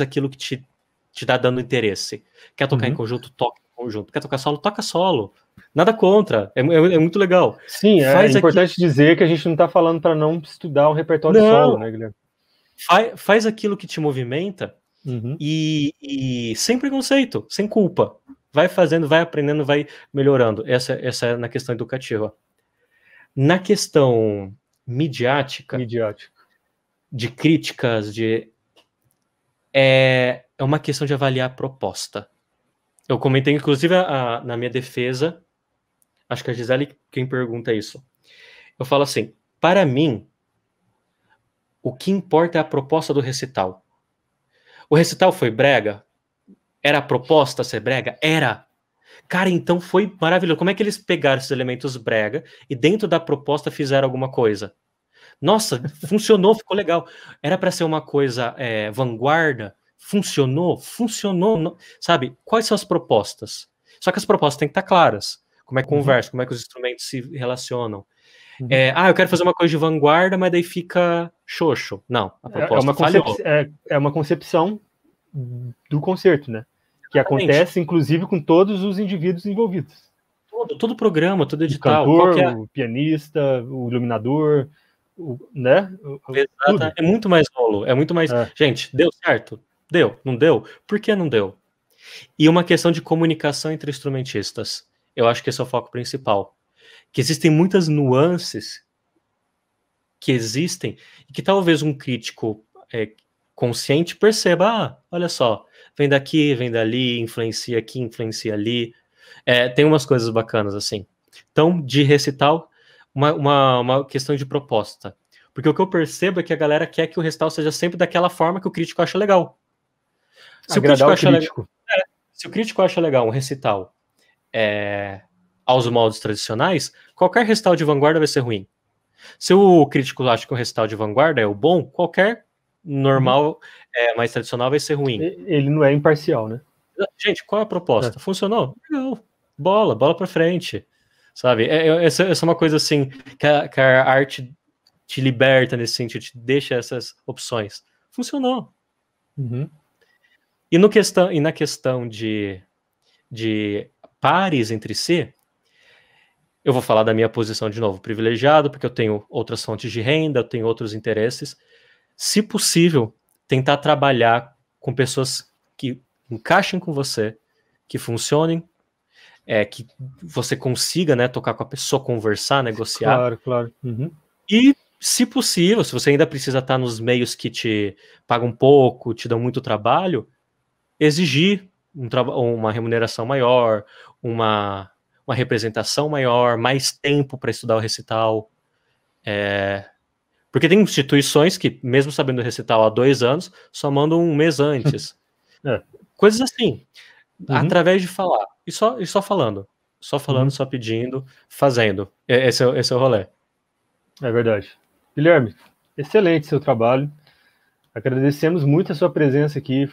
aquilo que te dá dando interesse. Quer tocar em conjunto? Toca em conjunto. Quer tocar solo? Toca solo. Nada contra. É muito legal. Sim, é importante dizer que a gente não tá falando para não estudar o repertório solo, né, Guilherme? Faz aquilo que te movimenta e sem preconceito, sem culpa. Vai fazendo, vai aprendendo, vai melhorando. Essa é na questão educativa. Na questão midiática, de críticas, é uma questão de avaliar a proposta. Eu comentei, inclusive, na minha defesa, acho que a Gisele quem pergunta isso. Eu falo assim, para mim, o que importa é a proposta do recital. O recital foi brega? Era a proposta ser brega? Era! Cara, então foi maravilhoso. Como é que eles pegaram esses elementos brega e dentro da proposta fizeram alguma coisa? Nossa, funcionou, ficou legal. Era para ser uma coisa vanguarda? Funcionou? Funcionou. Sabe? Quais são as propostas? Só que as propostas têm que estar claras. Como é que conversa? Como é que os instrumentos se relacionam? Eu quero fazer uma coisa de vanguarda, mas daí fica xoxo. Não, a proposta falhou. É uma concepção do concerto, né? Que acontece, inclusive, com todos os indivíduos envolvidos. Todo programa, todo edital. O cantor, o pianista, o iluminador, né? Exato. É muito mais rolo, é muito mais... Gente, deu certo? Deu. Não deu? Por que não deu? E uma questão de comunicação entre instrumentistas. Eu acho que esse é o foco principal. Que existem muitas nuances que existem e que talvez um crítico consciente perceba, olha só, vem daqui, vem dali, influencia aqui, influencia ali. Tem umas coisas bacanas assim. Então, de recital, uma questão de proposta. Porque o que eu percebo é que a galera quer que o recital seja sempre daquela forma que o crítico acha legal. Se o crítico acha legal um recital aos moldes tradicionais, qualquer recital de vanguarda vai ser ruim. Se o crítico acha que um recital de vanguarda é o bom, qualquer normal, mais tradicional vai ser ruim. Ele não é imparcial, né? Gente, qual é a proposta? Funcionou? Legal. Bola pra frente. Sabe? Essa é uma coisa assim que a arte te liberta nesse sentido, te deixa essas opções. Funcionou. E na questão de pares entre si, eu vou falar da minha posição de novo, privilegiado, porque eu tenho outras fontes de renda, eu tenho outros interesses. Se possível, tentar trabalhar com pessoas que encaixem com você, que funcionem, que você consiga, né, tocar com a pessoa, conversar, negociar. Claro. E, se possível, se você ainda precisa estar nos meios que te pagam pouco, te dão muito trabalho, exigir uma remuneração maior, uma representação maior, mais tempo para estudar o recital. Porque tem instituições que, mesmo sabendo o recital há 2 anos, só mandam um mês antes. Coisas assim. Através de falar. E só falando. Só falando, só pedindo, fazendo. Esse é o rolê. É verdade. Guilherme, excelente seu trabalho. Agradecemos muito a sua presença aqui.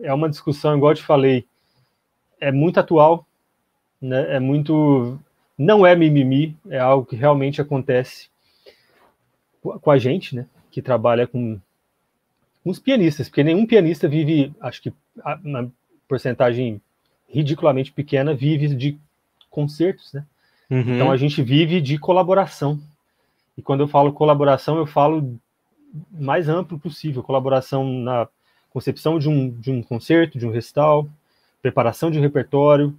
É uma discussão, igual eu te falei, é muito atual, né? Não é mimimi, é algo que realmente acontece com a gente, né? Que trabalha com os pianistas, porque nenhum pianista vive, acho que uma porcentagem ridiculamente pequena, vive de concertos, né? Então a gente vive de colaboração. E quando eu falo colaboração, eu falo mais amplo possível, colaboração na concepção de um concerto, de um recital, preparação de um repertório,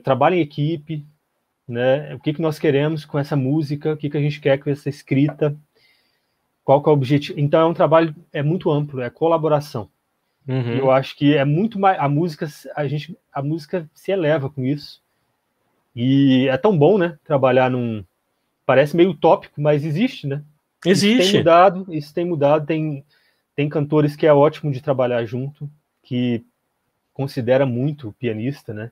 trabalho em equipe, né? O que nós queremos com essa música, o que a gente quer com essa escrita, qual que é o objetivo. Então é um trabalho muito amplo, é colaboração. E eu acho que é muito mais a música se eleva com isso. E é tão bom, né? Trabalhar parece meio utópico, mas existe, né? Existe. Isso tem mudado, tem cantores que é ótimo de trabalhar junto, que considera muito o pianista, né?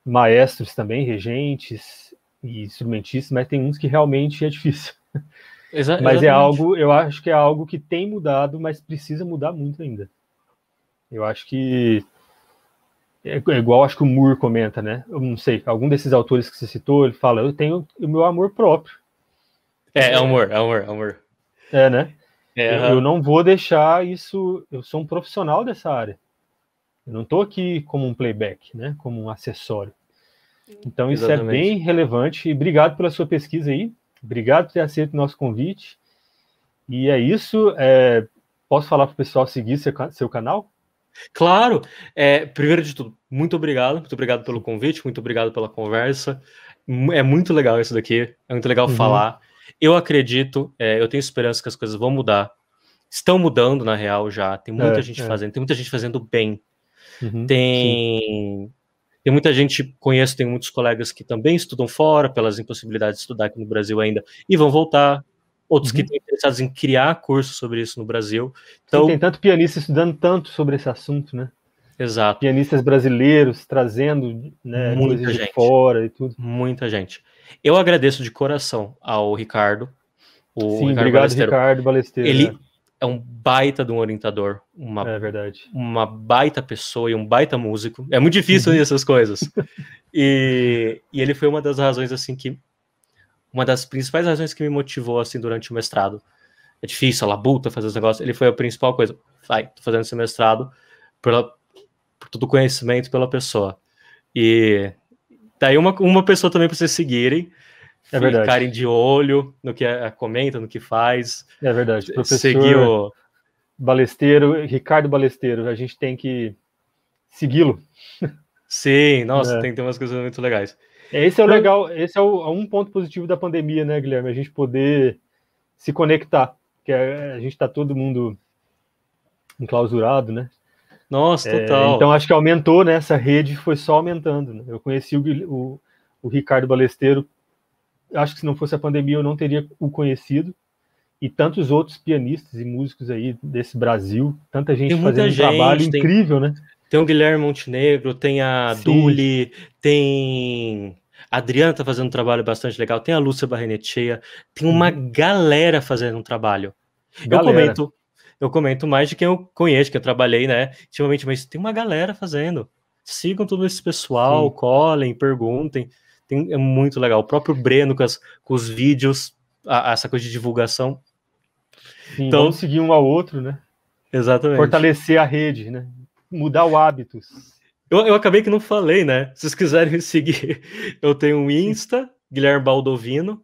Maestros também, regentes e instrumentistas, mas tem uns que realmente é difícil. Mas eu acho que é algo que tem mudado, mas precisa mudar muito ainda. Eu acho que é igual, acho que o Moore comenta, né? Eu não sei, algum desses autores que você citou, ele fala, eu tenho o meu amor próprio. Amor. Né? Eu não vou deixar isso, eu sou um profissional dessa área. Eu não estou aqui como um playback, né? Como um acessório. Então isso é bem relevante. E obrigado pela sua pesquisa aí. Obrigado por ter aceito o nosso convite. E é isso. Posso falar para o pessoal seguir seu canal? Claro. Primeiro de tudo, muito obrigado pelo convite, muito obrigado pela conversa. É muito legal isso daqui, é muito legal falar. Eu acredito, eu tenho esperança que as coisas vão mudar. Estão mudando, na real, já. Tem muita gente fazendo, tem muita gente fazendo bem. Tem muita gente, conheço, tem muitos colegas que também estudam fora, pelas impossibilidades de estudar aqui no Brasil ainda, e vão voltar. Outros que estão interessados em criar cursos sobre isso no Brasil. Então, tem tanto pianista estudando tanto sobre esse assunto, né? Exato. Pianistas brasileiros trazendo, né, coisas de fora e tudo. Muita gente. Eu agradeço de coração ao Ricardo. Obrigado, Ricardo Balesteiro. Ele é um baita de um orientador, uma baita pessoa e um baita músico. É muito difícil essas coisas. E ele foi uma das razões, assim, uma das principais razões que me motivou, assim, durante o mestrado. É difícil, a labuta, fazer os negócios. Ele foi a principal coisa. Tô fazendo esse mestrado por todo o conhecimento pela pessoa. E daí uma pessoa também para vocês seguirem. Ficarem de olho no que comenta, no que faz. É verdade. Professor seguir o Balesteiro, Ricardo Balesteiro, a gente tem que segui-lo. Sim, nossa, tem umas coisas muito legais. Esse é o legal, esse é um ponto positivo da pandemia, né, Guilherme? A gente poder se conectar, porque a gente está todo mundo enclausurado, né? Nossa, total. Então acho que aumentou, né? Essa rede foi só aumentando. Né? Eu conheci o Ricardo Balesteiro. Acho que se não fosse a pandemia eu não teria o conhecido, e tantos outros pianistas e músicos aí desse Brasil, tanta gente fazendo um trabalho incrível, né? Tem o Guilherme Montenegro, tem a Duli, tem a Adriana tá fazendo um trabalho bastante legal, tem a Lúcia Barrenechea, tem uma galera fazendo um trabalho. Eu comento mais de quem eu conheço, que eu trabalhei, né, ultimamente, mas tem uma galera fazendo. Sigam todo esse pessoal, colhem, perguntem. É muito legal. O próprio Breno com os vídeos, essa coisa de divulgação. Sim, então, vamos seguir um ao outro, né? Exatamente. Fortalecer a rede, né? Mudar o hábito. Eu acabei que não falei, né? Se vocês quiserem seguir, eu tenho um Insta, Guilherme Baldovino.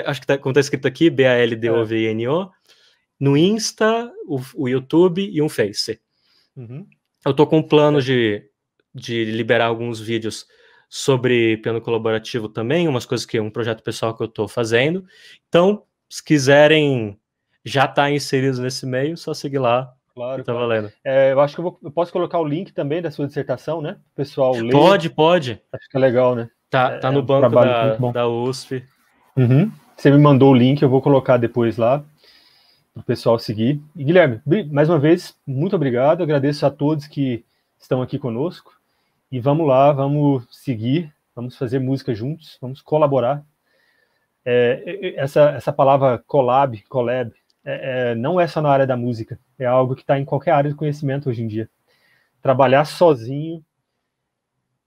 Acho que como tá escrito aqui, Baldovino. No Insta, o YouTube e um Face. Eu tô com planos de liberar alguns vídeos sobre piano colaborativo também, umas coisas um projeto pessoal que eu tô fazendo. Então, se quiserem já estar inseridos nesse meio, só seguir lá. Claro, tá valendo. Eu acho que eu posso colocar o link também da sua dissertação, né? O pessoal lê. Pode. Acho que é legal, né? Tá no banco da USP. Você me mandou o link, eu vou colocar depois lá para o pessoal seguir. E Guilherme, mais uma vez, muito obrigado. Agradeço a todos que estão aqui conosco. E vamos lá, vamos seguir, vamos fazer música juntos, vamos colaborar. Essa palavra collab, não é só na área da música, é algo que está em qualquer área de conhecimento hoje em dia. Trabalhar sozinho,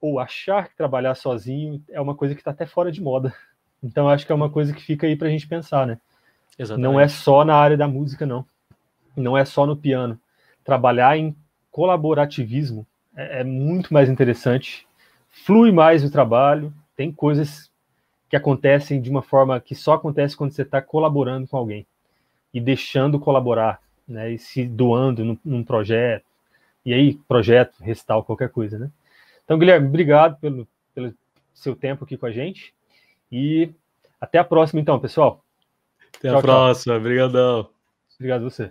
ou achar que trabalhar sozinho, é uma coisa que está até fora de moda. Então, acho que é uma coisa que fica aí para a gente pensar, né? Exatamente. Não é só na área da música, não. Não é só no piano. Trabalhar em colaborativismo é muito mais interessante, flui mais o trabalho, tem coisas que acontecem de uma forma que só acontece quando você está colaborando com alguém e deixando colaborar, né, e se doando num projeto, e aí projeto, recital, qualquer coisa, né? Então, Guilherme, obrigado pelo seu tempo aqui com a gente, e até a próxima então, pessoal. Até a próxima, obrigadão. Obrigado a você.